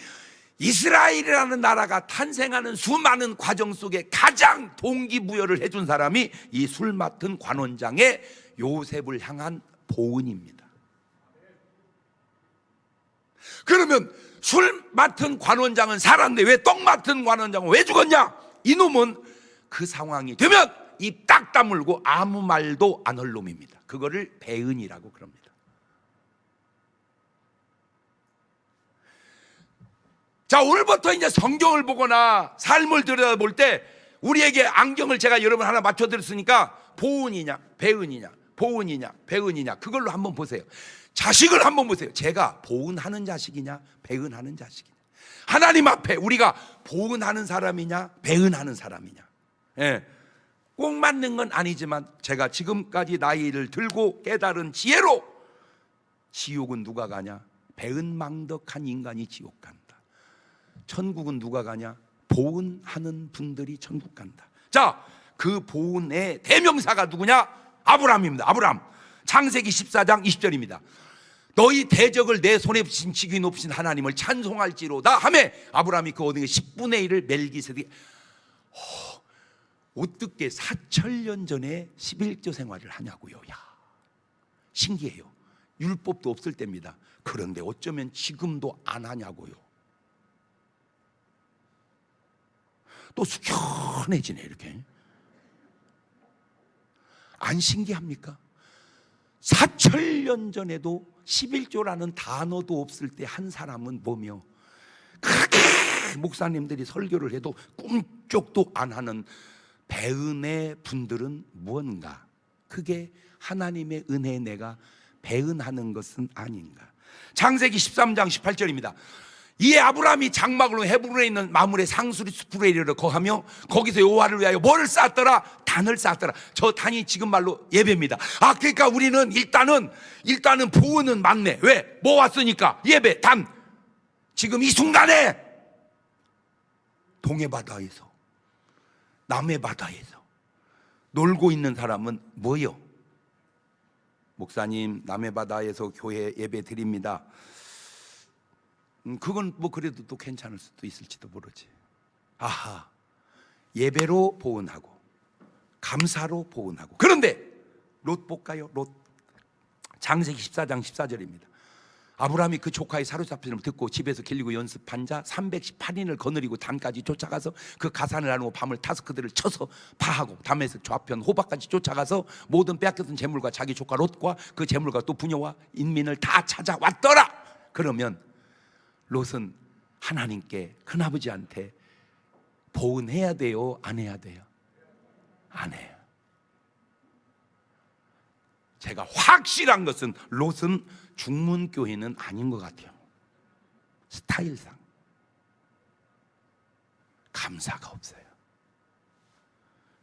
이스라엘이라는 나라가 탄생하는 수많은 과정 속에 가장 동기부여를 해준 사람이 이 술 맡은 관원장의 요셉을 향한 보은입니다. 그러면 술 맡은 관원장은 살았는데 왜 떡 맡은 관원장은 왜 죽었냐? 이놈은 그 상황이 되면 입 딱 다물고 아무 말도 안 할 놈입니다. 그거를 배은이라고 그럽니다. 자, 오늘부터 이제 성경을 보거나 삶을 들여다볼 때 우리에게 안경을 제가 여러분 하나 맞춰드렸으니까, 보은이냐 배은이냐, 보은이냐 배은이냐, 그걸로 한번 보세요. 자식을 한번 보세요. 제가 보은하는 자식이냐 배은하는 자식이냐, 하나님 앞에 우리가 보은하는 사람이냐 배은하는 사람이냐. 예, 꼭 맞는 건 아니지만 제가 지금까지 나이를 들고 깨달은 지혜로, 지옥은 누가 가냐? 배은망덕한 인간이 지옥 간다. 천국은 누가 가냐? 보은하는 분들이 천국 간다. 자, 그 보은의 대명사가 누구냐? 아브라함입니다. 아브라함. 창세기 14장 20절입니다. 너희 대적을 내 손에 붙인 지극히 높으신 하나님을 찬송할지로다 하매, 아브라함이 그 얻은 10분의 1을 멜기세덱에게. 어떻게 4,000년 전에 11조 생활을 하냐고요. 야, 신기해요. 율법도 없을 때입니다. 그런데 어쩌면 지금도 안 하냐고요. 또 숙연해지네. 이렇게 안 신기합니까? 4,000년 전에도 11조라는 단어도 없을 때 한 사람은 뭐며, 그렇게 목사님들이 설교를 해도 꿈쩍도 안 하는 배은의 분들은 무언가, 그게 하나님의 은혜에 내가 배은하는 것은 아닌가. 창세기 13장 18절입니다. 이에 아브라함이 장막으로 헤브론에 있는 마물의 상수리 숲으로 이르러 거하며 거기서 여호와를 위하여 뭐를 쌓았더라? 단을 쌓았더라. 저 단이 지금 말로 예배입니다. 아, 그러니까 우리는 일단은 보은은 맞네. 왜? 뭐 왔으니까? 예배, 단. 지금 이 순간에 동해 바다에서, 남해 바다에서 놀고 있는 사람은 뭐요? 목사님, 남해 바다에서 교회 예배 드립니다. 그건 뭐 그래도 또 괜찮을 수도 있을지도 모르지. 아하, 예배로 보은하고 감사로 보은하고. 그런데 롯 볼까요? 롯. 창세기 14장 14절입니다. 아브라함이 그 조카의 사로잡힘을 듣고 집에서 길리고 연습한 자 318인을 거느리고 단까지 쫓아가서 그 가산을 나누고 밤을 타서 그들을 쳐서 파하고 담에서 좌편 호박까지 쫓아가서 모든 빼앗겼던 재물과 자기 조카 롯과 그 재물과 또 부녀와 인민을 다 찾아왔더라. 그러면 롯은 하나님께, 큰아버지한테 보은해야 돼요? 안 해야 돼요? 안 해요. 제가 확실한 것은 롯은 중문교회는 아닌 것 같아요. 스타일상 감사가 없어요.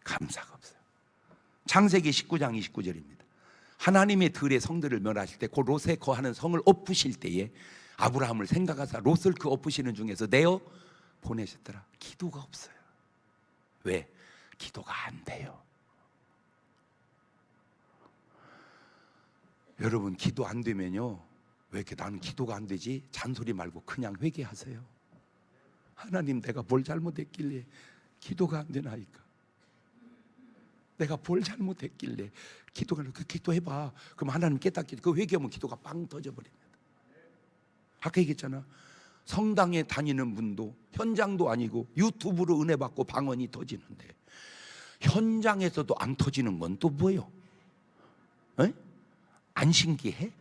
감사가 없어요. 창세기 19장 29절입니다. 하나님의 들의 성들을 멸하실 때 그 롯에 거하는 성을 엎으실 때에 아브라함을 생각하사 롯을 그 엎으시는 중에서 내어 보내셨더라. 기도가 없어요. 왜? 기도가 안 돼요. 여러분, 기도 안 되면요, 왜 이렇게 나는 기도가 안 되지? 잔소리 말고 그냥 회개하세요. 하나님, 내가 뭘 잘못했길래 기도가 안 되나이까? 내가 뭘 잘못했길래 기도가 안 돼? 그 기도해봐. 그럼 하나님 깨닫게. 그 회개하면 기도가 빵 터져버립니다. 아까 얘기했잖아. 성당에 다니는 분도 현장도 아니고 유튜브로 은혜 받고 방언이 터지는데, 현장에서도 안 터지는 건 또 뭐예요? 에? 안 신기해?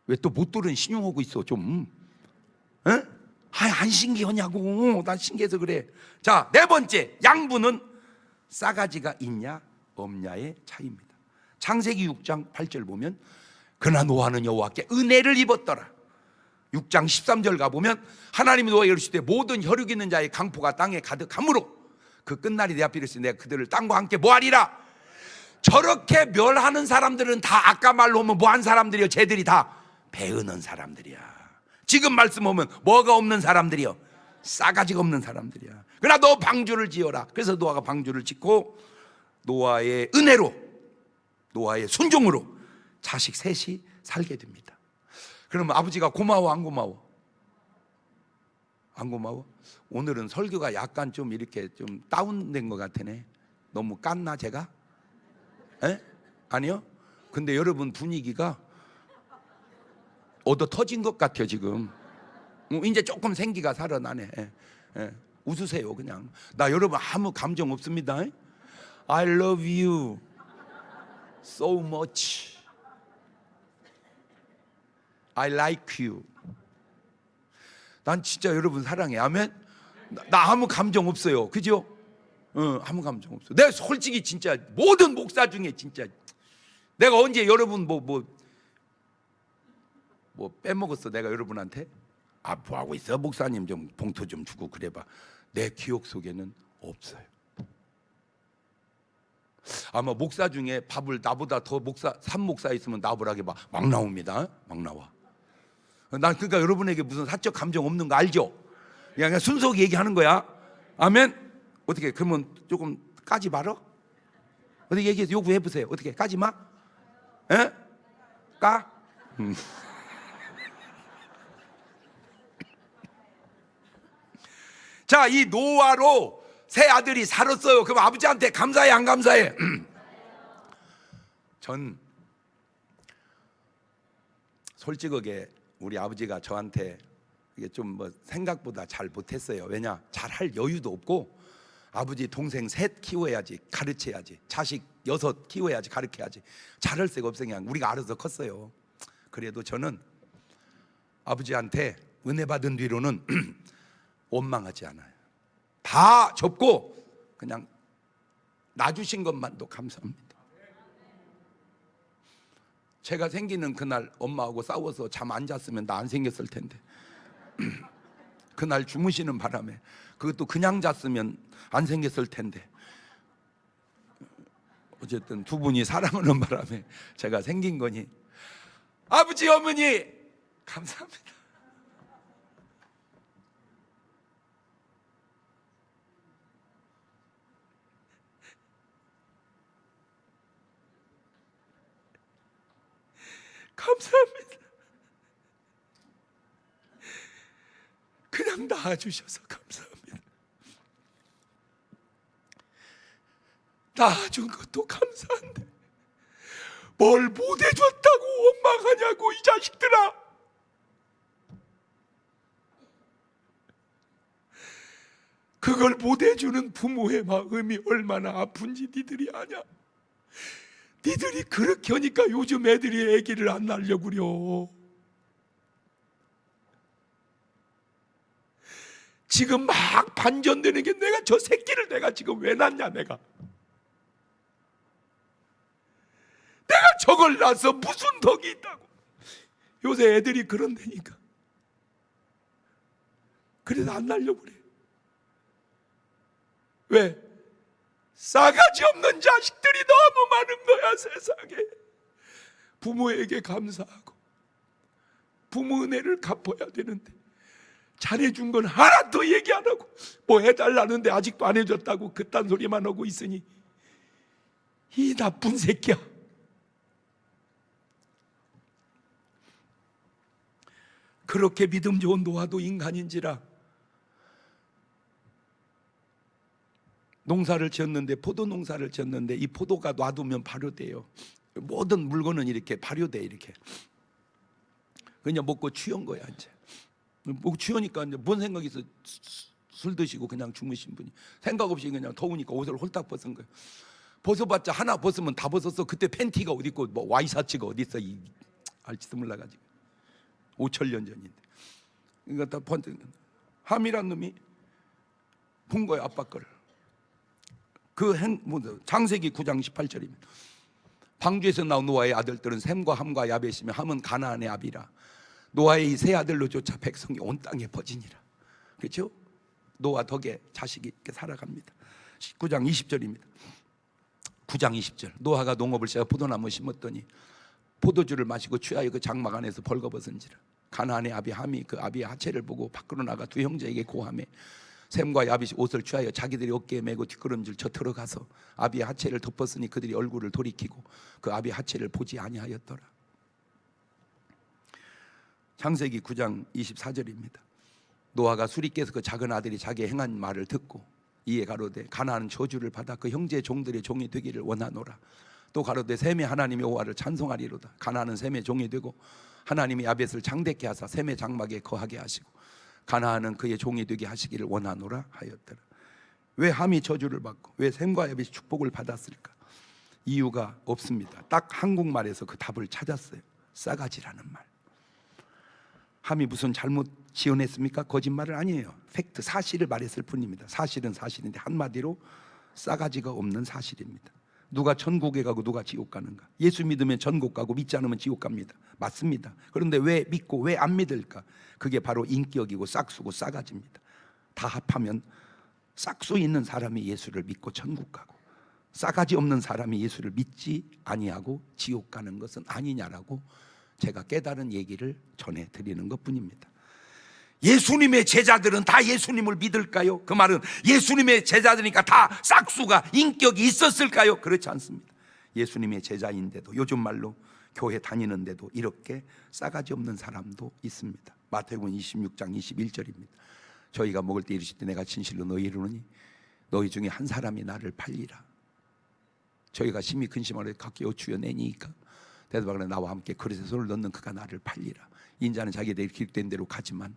왜 또 못 들은 신용하고 있어 좀? 에? 안 신기하냐고. 난 신기해서 그래. 자, 네 번째, 양분은 싸가지가 있냐 없냐의 차이입니다. 창세기 6장 8절 보면, 그러나 노아는 여호와께 은혜를 입었더라. 6장 13절 가보면 하나님이 노아에게 이르시되 모든 혈육 있는 자의 강포가 땅에 가득하므로 그 끝날이 내 앞에 이르시되 내가 그들을 땅과 함께 뭐하리라. 저렇게 멸하는 사람들은 다 아까 말로 하면 뭐한 사람들이요? 쟤들이 다 배으는 사람들이야. 지금 말씀 보면 뭐가 없는 사람들이요? 싸가지가 없는 사람들이야. 그러나 너 방주를 지어라. 그래서 노아가 방주를 짓고 노아의 은혜로, 노아의 순종으로 자식 셋이 살게 됩니다. 그러면 아버지가 고마워 안 고마워? 안 고마워? 오늘은 설교가 약간 좀 이렇게 좀 다운된 것 같으네. 너무 깠나 제가? 에? 아니요? 근데 여러분 분위기가 얻어 터진 것 같아요 지금. 이제 조금 생기가 살아나네. 웃으세요 그냥. 나 여러분 아무 감정 없습니다. I love you so much. I like you. 난 진짜 여러분 사랑해. 아멘. 나 아무 감정 없어요. 그죠? 아무 감정 없어. 내가 솔직히 진짜 모든 목사 중에 진짜 내가 언제 여러분 뭐 빼먹었어 내가 여러분한테? 뭐 하고 있어 목사님 좀 봉투 좀 주고 그래봐. 내 기억 속에는 없어요. 아마 목사 중에 밥을 나보다 더 산목사 있으면 나보라게 막 나옵니다. 막 나와. 난 그러니까 여러분에게 무슨 사적 감정 없는 거 알죠? 그냥 순수하게 얘기하는 거야. 아멘. 어떻게 그러면 조금 까지 말어? 어떻게 얘기해서 요구해 보세요. 어떻게 까지 마? 에? 까? 자, 이 노아로 세 아들이 살았어요. 그럼 아버지한테 감사해 안 감사해? 전 솔직하게 우리 아버지가 저한테 이게 좀 뭐 생각보다 잘 못했어요. 왜냐? 잘할 여유도 없고 아버지 동생 셋 키워야지 가르쳐야지 자식 6 키워야지 가르쳐야지 잘할 새가 없어. 그냥 우리가 알아서 컸어요. 그래도 저는 아버지한테 은혜 받은 뒤로는 원망하지 않아요. 다 접고 그냥 놔주신 것만도 감사합니다. 제가 생기는 그날 엄마하고 싸워서 잠 안 잤으면 나 안 생겼을 텐데 그날 주무시는 바람에 그것도 그냥 잤으면 안 생겼을 텐데 어쨌든 두 분이 사랑하는 바람에 제가 생긴 거니 아버지 어머니 감사합니다. 감사합니다. 그냥 낳아주셔서 감사합니다. 낳아준 것도 감사한데 뭘 못해줬다고 원망하냐고 이 자식들아. 그걸 못해주는 부모의 마음이 얼마나 아픈지 니들이 아냐? 니들이 그렇게 하니까 요즘 애들이 애기를 안 낳으려고 그려. 지금 막 반전되는 게 내가 저 새끼를 내가 지금 왜 낳냐 내가 저걸 낳아서 무슨 덕이 있다고. 요새 애들이 그런다니까. 그래서 안 낳으려고 그래. 왜? 싸가지 없는 자식들이 너무 많은 거야 세상에. 부모에게 감사하고 부모 은혜를 갚아야 되는데 잘해준 건 하나도 얘기 안 하고 뭐 해달라는데 아직도 안 해줬다고 그딴 소리만 하고 있으니 이 나쁜 새끼야. 그렇게 믿음 좋은 노아도 인간인지라 농사를 지었는데 포도 농사를 지었는데 이 포도가 놔두면 발효돼요. 모든 물건은 이렇게 발효돼 이렇게. 그냥 먹고 취한 거야 이제. 먹고 취하니까 이제 뭔 생각이 있어? 술 드시고 그냥 주무신 분이 생각 없이 그냥 더우니까 옷을 홀딱 벗은 거예요. 벗어봤자 하나 벗으면 다 벗었어. 그때 팬티가 어디 있고 뭐 와이셔츠가 어디 있어? 이 알지도 몰라가지고 5,000년 전인데. 그러니까 다 함이란 놈이 본 거야 아빠 거를. 창세기 9장 18절이면 방주에서 나온 노아의 아들들은 셈과 함과 야벳이며 함은 가나안의 아비라. 노아의 이 세 아들로 조차 백성이 온 땅에 퍼지니라. 그렇죠? 노아 덕에 자식이 이렇게 살아갑니다. 19장 20절입니다. 9장 20절. 노아가 농업을 시작해 포도나무 심었더니 포도주를 마시고 취하여 그 장막 안에서 벌거벗은지라. 가나안의 아비 함이 그 아비의 하체를 보고 밖으로 나가 두 형제에게 고하매 셈과 야빗이 옷을 취하여 자기들이 어깨에 메고 뒷걸음질 쳐 들어가서 아비의 하체를 덮었으니 그들이 얼굴을 돌이키고 그 아비의 하체를 보지 아니하였더라. 창세기 9장 24절입니다. 노아가 술이 깨서 그 작은 아들이 자기의 행한 말을 듣고 이에 가로되 가나안은 저주를 받아 그 형제 종들의 종이 되기를 원하노라. 또 가로되 셈의 하나님의 여호와를 찬송하리로다. 가나안은 셈의 종이 되고 하나님이 야벳을 장대케 하사 셈의 장막에 거하게 하시고 가나안은 그의 종이 되게 하시기를 원하노라 하였더라. 왜 함이 저주를 받고 왜 셈과 야벳이 축복을 받았을까? 이유가 없습니다. 딱 한국말에서 그 답을 찾았어요. 싸가지라는 말. 함이 무슨 잘못 지어냈습니까? 거짓말을 아니에요. 팩트, 사실을 말했을 뿐입니다. 사실은 사실인데 한마디로 싸가지가 없는 사실입니다. 누가 천국에 가고 누가 지옥 가는가? 예수 믿으면 천국 가고 믿지 않으면 지옥 갑니다. 맞습니다. 그런데 왜 믿고 왜 안 믿을까? 그게 바로 인격이고 싹수고 싸가지입니다. 다 합하면 싹수 있는 사람이 예수를 믿고 천국 가고 싸가지 없는 사람이 예수를 믿지 아니하고 지옥 가는 것은 아니냐라고 제가 깨달은 얘기를 전해드리는 것뿐입니다. 예수님의 제자들은 다 예수님을 믿을까요? 그 말은 예수님의 제자들이니까 다 싹수가 인격이 있었을까요? 그렇지 않습니다. 예수님의 제자인데도 요즘 말로 교회 다니는데도 이렇게 싸가지 없는 사람도 있습니다. 마태복음 26장 21절입니다. 저희가 먹을 때 이르실 때 내가 진실로 너희 이르노니 너희 중에 한 사람이 나를 팔리라. 저희가 심히 근심하려 각기 여쭈어 내니까 대답하거나 나와 함께 그릇에 손을 넣는 그가 나를 팔리라. 인자는 자기 내일 기록된 대로 가지만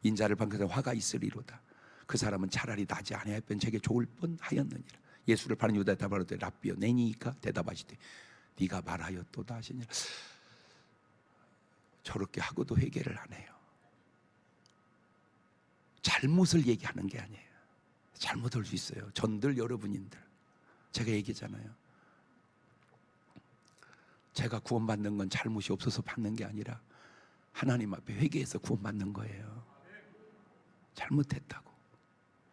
인자를 판것에 화가 있으리로다. 그 사람은 차라리 나지 아니하였던 제게 좋을 뻔하였느니라. 예수를 파는 유다에 답하되 랍비여 내니까 대답하시되 네가 말하였도다 하시니라. 저렇게 하고도 회개를 안 해요. 잘못을 얘기하는 게 아니에요. 잘못할 수 있어요. 전들 여러분인들 제가 얘기했잖아요. 제가 구원받는 건 잘못이 없어서 받는 게 아니라 하나님 앞에 회개해서 구원받는 거예요. 잘못했다고.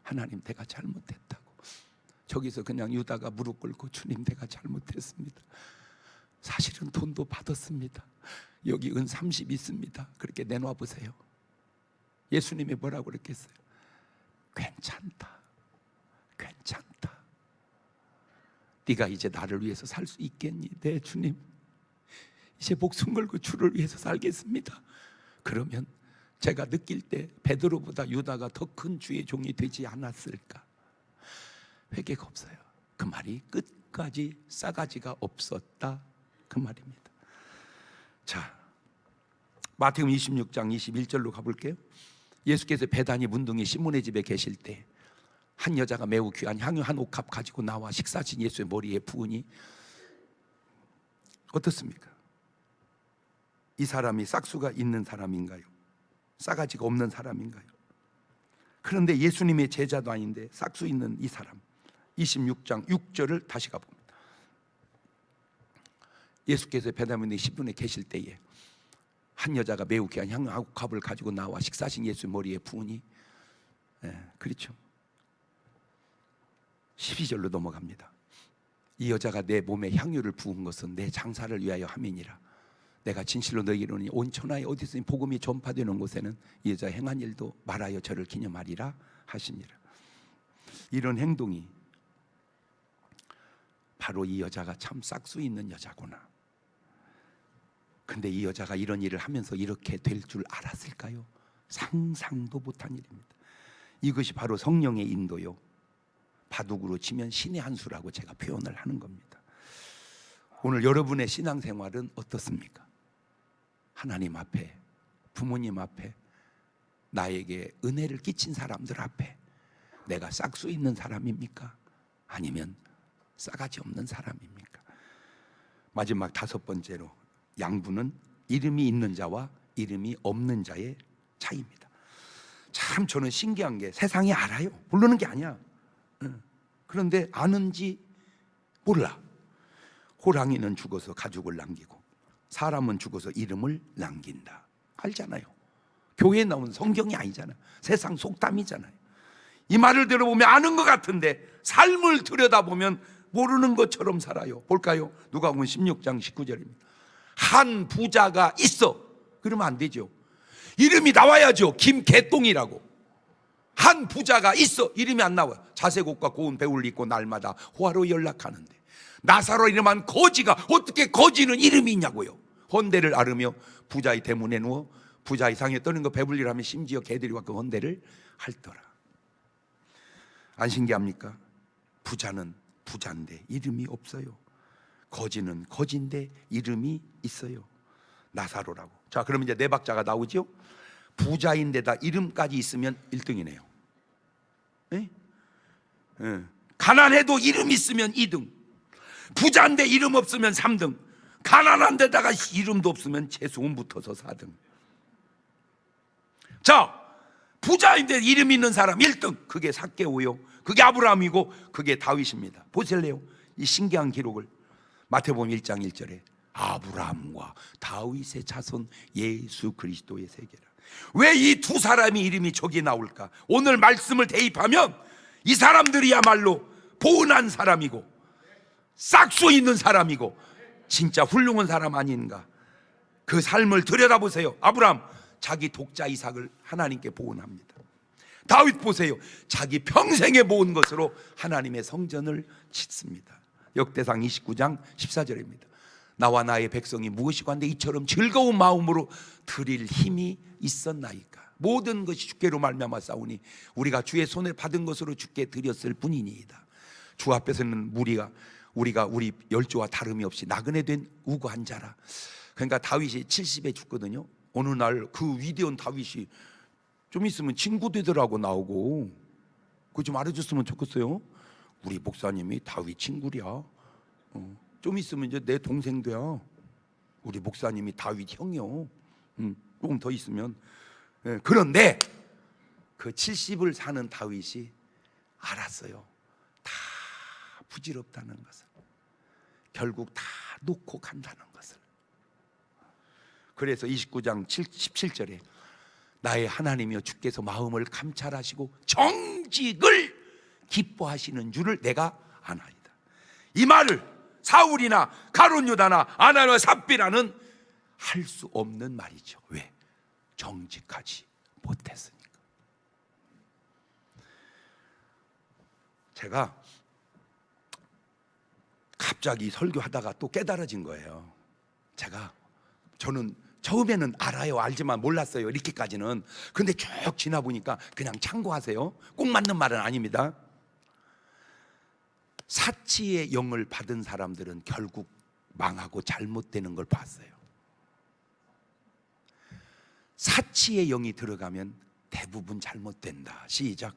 하나님 내가 잘못했다고. 저기서 그냥 유다가 무릎 꿇고 주님 내가 잘못했습니다. 사실은 돈도 받았습니다. 여기 은 30 있습니다. 그렇게 내놔 보세요. 예수님이 뭐라고 그랬겠어요? 괜찮다. 괜찮다. 네가 이제 나를 위해서 살 수 있겠니? 네 주님 이제 목숨 걸고 주를 위해서 살겠습니다. 그러면 제가 느낄 때 베드로보다 유다가 더 큰 주의 종이 되지 않았을까? 회개가 없어요. 그 말이 끝까지 싸가지가 없었다 그 말입니다. 자, 마태복음 26장 21절로 가볼게요. 예수께서 베다니 문둥이 시몬의 집에 계실 때 한 여자가 매우 귀한 향유 한 옥합 가지고 나와 식사하신 예수의 머리에 부으니 어떻습니까? 이 사람이 싹수가 있는 사람인가요? 싸가지가 없는 사람인가요? 그런데 예수님의 제자도 아닌데 싹수 있는 이 사람 26장 6절을 다시 가봅니다. 예수께서 베다니 10분에 계실 때에 한 여자가 매우 귀한 향유 한 옥합을 가지고 나와 식사하신 예수의 머리에 부으니 그렇죠. 12절로 넘어갑니다. 이 여자가 내 몸에 향유를 부은 것은 내 장사를 위하여 함이니라. 내가 진실로 너희에게 이르노니 온 천하에 어디서든 복음이 전파되는 곳에는 이 여자 행한 일도 말하여 저를 기념하리라 하시니라. 이런 행동이 바로 이 여자가 참 싹수 있는 여자구나. 근데 이 여자가 이런 일을 하면서 이렇게 될 줄 알았을까요? 상상도 못한 일입니다. 이것이 바로 성령의 인도요, 바둑으로 치면 신의 한 수라고 제가 표현을 하는 겁니다. 오늘 여러분의 신앙생활은 어떻습니까? 하나님 앞에, 부모님 앞에, 나에게 은혜를 끼친 사람들 앞에 내가 싹수 있는 사람입니까? 아니면 싸가지 없는 사람입니까? 마지막 5번째로 양분은 이름이 있는 자와 이름이 없는 자의 차이입니다. 참 저는 신기한 게 세상이 알아요. 모르는 게 아니야. 그런데 아는지 몰라. 호랑이는 죽어서 가죽을 남기고 사람은 죽어서 이름을 남긴다. 알잖아요. 교회에 나온 성경이 아니잖아요. 세상 속담이잖아요. 이 말을 들어보면 아는 것 같은데 삶을 들여다보면 모르는 것처럼 살아요. 볼까요? 누가복음 16장 19절입니다. 한 부자가 있어. 그러면 안 되죠. 이름이 나와야죠. 김개똥이라고. 한 부자가 있어. 이름이 안 나와요. 자색옷과 고운 배울을 입고 날마다 호화로 연락하는데 나사로 이름한 거지가 어떻게 거지는 이름이 있냐고요. 헌대를 앓으며 부자의 대문에 누워 부자의 상에 떠는 거 배불리를 하면 심지어 개들이 와 그 헌대를 핥더라. 안 신기합니까? 부자는 부자인데 이름이 없어요. 거지는 거지인데 이름이 있어요. 나사로라고. 자, 그러면 이제 네 박자가 나오죠. 부자인데다 이름까지 있으면 1등이네요. 네? 가난해도 이름 있으면 2등. 부자인데 이름 없으면 3등. 가난한 데다가 이름도 없으면 재수금 붙어서 4등. 자, 부자인데 이름 있는 사람 1등. 그게 삭개오요. 그게 아브라함이고 그게 다윗입니다. 보실래요? 이 신기한 기록을. 마태복음 1장 1절에 아브라함과 다윗의 자손 예수 그리스도의 세계라. 왜 이 두 사람이 이름이 저기 나올까? 오늘 말씀을 대입하면 이 사람들이야말로 보은한 사람이고 싹수 있는 사람이고 진짜 훌륭한 사람 아닌가? 그 삶을 들여다보세요. 아브라함 자기 독자 이삭을 하나님께 보은합니다. 다윗 보세요. 자기 평생에 모은 것으로 하나님의 성전을 짓습니다. 역대상 29장 14절입니다. 나와 나의 백성이 무엇이고 한데 이처럼 즐거운 마음으로 드릴 힘이 있었나이까. 모든 것이 주께로 말미암아 싸우니 우리가 주의 손에 받은 것으로 주께 드렸을 뿐이니이다. 주 앞에서는 우리가 우리 열조와 다름이 없이 나그네 된 우고한 자라. 그러니까 다윗이 70에 죽거든요. 어느 날 그 위대한 다윗이 좀 있으면 친구 되더라고 나오고. 그거 좀 알아줬으면 좋겠어요. 우리 목사님이 다윗 친구랴. 좀 있으면 이제 내 동생 돼야. 우리 목사님이 다윗 형이요. 조금 더 있으면. 그런데 그 70을 사는 다윗이 알았어요. 다 부질없다는 것을. 결국 다 놓고 간다는 것을. 그래서 29장 17절에 나의 하나님이여 주께서 마음을 감찰하시고 정직을 기뻐하시는 줄을 내가 아나이다. 이 말을 사울이나 가룟 유다나 아나니아와 삽비라는 할 수 없는 말이죠. 왜? 정직하지 못했으니까. 제가 갑자기 설교하다가 또 깨달아진 거예요. 저는 처음에는 알지만 몰랐어요. 이렇게까지는. 근데 쭉 지나 보니까 그냥 참고하세요. 꼭 맞는 말은 아닙니다. 사치의 영을 받은 사람들은 결국 망하고 잘못되는 걸 봤어요. 사치의 영이 들어가면 대부분 잘못된다. 시작.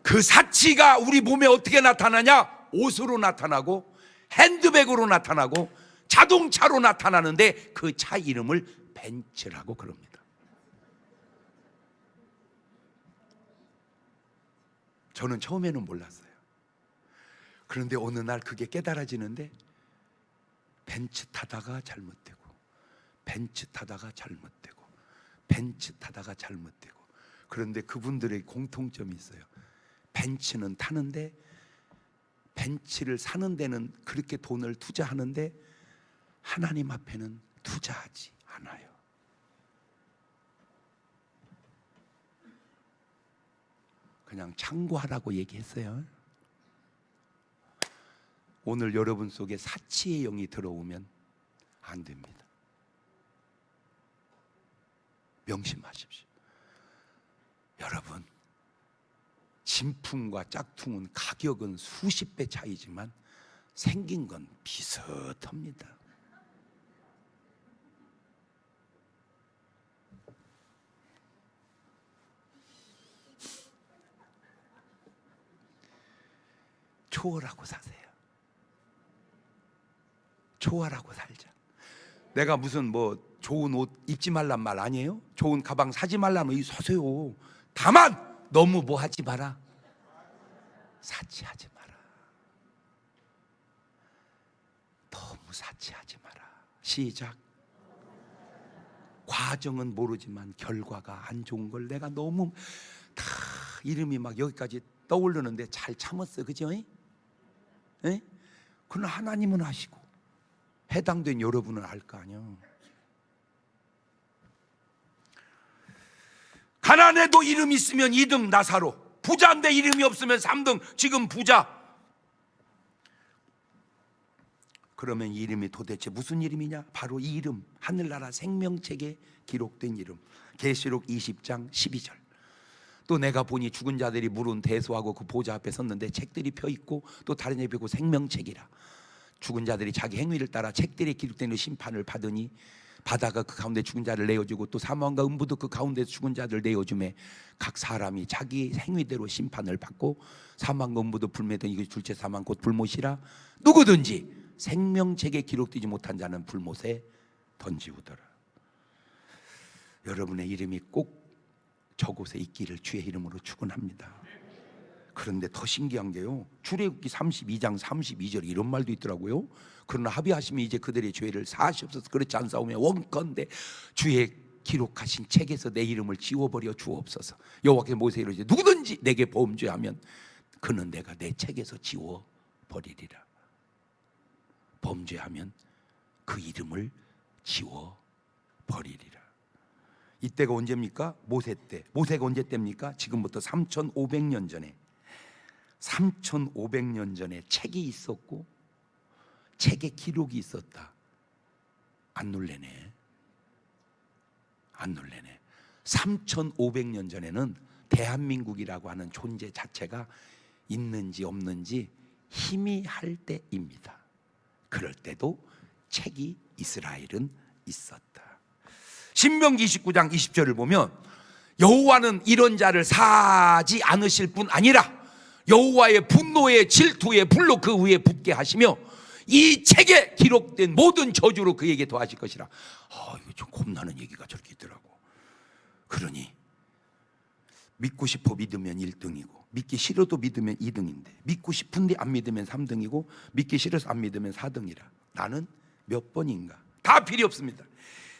그 사치가 우리 몸에 어떻게 나타나냐? 옷으로 나타나고 핸드백으로 나타나고 자동차로 나타나는데 그 차 이름을 벤츠라고 그럽니다. 저는 처음에는 몰랐어요. 그런데 어느 날 그게 깨달아지는데 벤츠 타다가 잘못되고 벤츠 타다가 잘못되고 벤츠 타다가 잘못되고. 그런데 그분들의 공통점이 있어요. 벤츠는 타는데 벤츠를 사는 데는 그렇게 돈을 투자하는데 하나님 앞에는 투자하지 않아요. 그냥 참고하라고 얘기했어요. 오늘 여러분 속에 사치의 영이 들어오면 안 됩니다. 명심하십시오. 여러분, 진품과 짝퉁은 가격은 수십 배 차이지만 생긴 건 비슷합니다. 초월하고 사세요. 초월하고 살자. 내가 무슨 좋은 옷 입지 말란 말 아니에요? 좋은 가방 사지 말라는 이 사세요. 다만 너무 하지 마라. 사치하지 마라. 너무 사치하지 마라. 시작. 과정은 모르지만 결과가 안 좋은 걸 내가 너무 다 이름이 막 여기까지 떠오르는데 잘 참았어, 그죠? 예? 그러나 하나님은 하시고 해당된 여러분은 알 거 아니야. 가난해도 이름 있으면 2등 나사로, 부자인데 이름이 없으면 3등 지금 부자. 그러면 이 이름이 도대체 무슨 이름이냐? 바로 이 이름, 하늘나라 생명책에 기록된 이름. 계시록 20장 12절. 또 내가 보니 죽은 자들이 물은 대소하고 그 보좌 앞에 섰는데 책들이 펴 있고 또 다른 얘기 보고 생명책이라. 죽은 자들이 자기 행위를 따라 책들에 기록된 심판을 받으니 바다가 그 가운데 죽은 자를 내어주고 또 사망과 음부도 그 가운데 죽은 자를 내어주매 각 사람이 자기 행위대로 심판을 받고 사망과 음부도 불매된 이거 둘째 사망 곧 불못이라. 누구든지 생명책에 기록되지 못한 자는 불못에 던지우더라. 여러분의 이름이 꼭 저곳에 있기를 주의 이름으로 축원합니다. 그런데 더 신기한 게요, 출애굽기 32장 32절 이런 말도 있더라고요. 그러나 합의하시면 이제 그들의 죄를 사하시옵소서. 그렇지 않사오면 원컨대 주의 기록하신 책에서 내 이름을 지워버려 주옵소서. 여호와께서 모세에게 이르시되 누구든지 내게 범죄하면 그는 내가 내 책에서 지워버리리라. 범죄하면 그 이름을 지워버리리라. 이때가 언제입니까? 모세 때. 모세가 언제 때입니까? 지금부터 3,500년 전에. 3,500년 전에 책이 있었고 책에 기록이 있었다. 안 놀래네. 안 놀래네. 3,500년 전에는 대한민국이라고 하는 존재 자체가 있는지 없는지 희미할 때입니다. 그럴 때도 책이 이스라엘은 있었다. 신명기 29장 20절을 보면 여호와는 이런 자를 사지 않으실 뿐 아니라 여호와의 분노의 질투의 불로 그 위에 붙게 하시며 이 책에 기록된 모든 저주로 그에게 더하실 것이라. 이거 좀 겁나는 얘기가 저렇게 있더라고. 그러니 믿고 싶어 믿으면 1등이고 믿기 싫어도 믿으면 2등인데 믿고 싶은데 안 믿으면 3등이고 믿기 싫어서 안 믿으면 4등이라. 나는 몇 번인가? 다 필요 없습니다.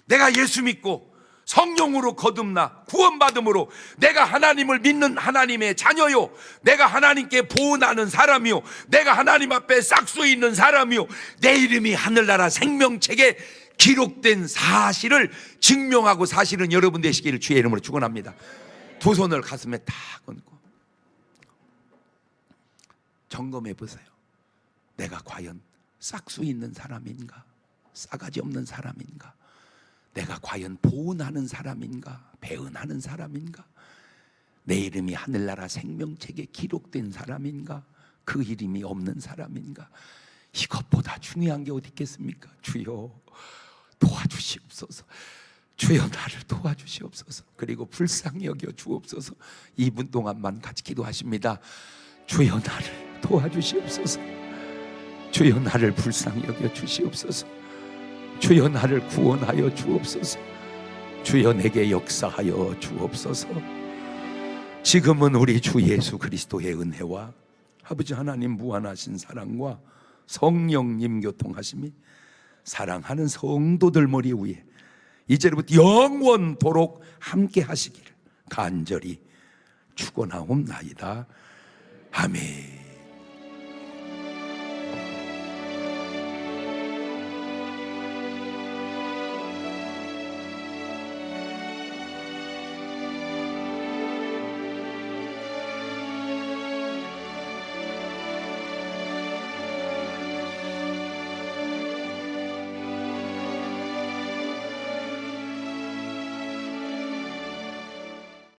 내가 예수 믿고 성령으로 거듭나 구원받음으로 내가 하나님을 믿는 하나님의 자녀요, 내가 하나님께 보은하는 사람이요, 내가 하나님 앞에 싹수 있는 사람이요, 내 이름이 하늘나라 생명책에 기록된 사실을 증명하고 사실은 여러분 되시기를 주의 이름으로 축원합니다. 두 손을 가슴에 딱 얹고 점검해 보세요. 내가 과연 싹수 있는 사람인가? 싸가지 없는 사람인가? 내가 과연 보은하는 사람인가? 배은하는 사람인가? 내 이름이 하늘나라 생명책에 기록된 사람인가? 그 이름이 없는 사람인가? 이것보다 중요한 게 어디 있겠습니까? 주여 도와주시옵소서. 주여 나를 도와주시옵소서. 그리고 불쌍히 여겨 주옵소서. 2분 동안만 같이 기도하십니다. 주여 나를 도와주시옵소서. 주여 나를 불쌍히 여겨 주시옵소서. 주여 나를 구원하여 주옵소서. 주여 내게 역사하여 주옵소서. 지금은 우리 주 예수 그리스도의 은혜와 아버지 하나님 무한하신 사랑과 성령님 교통하심이 사랑하는 성도들 머리 위에 이제부터 영원토록 함께 하시기를 간절히 축원하옵나이다. 아멘.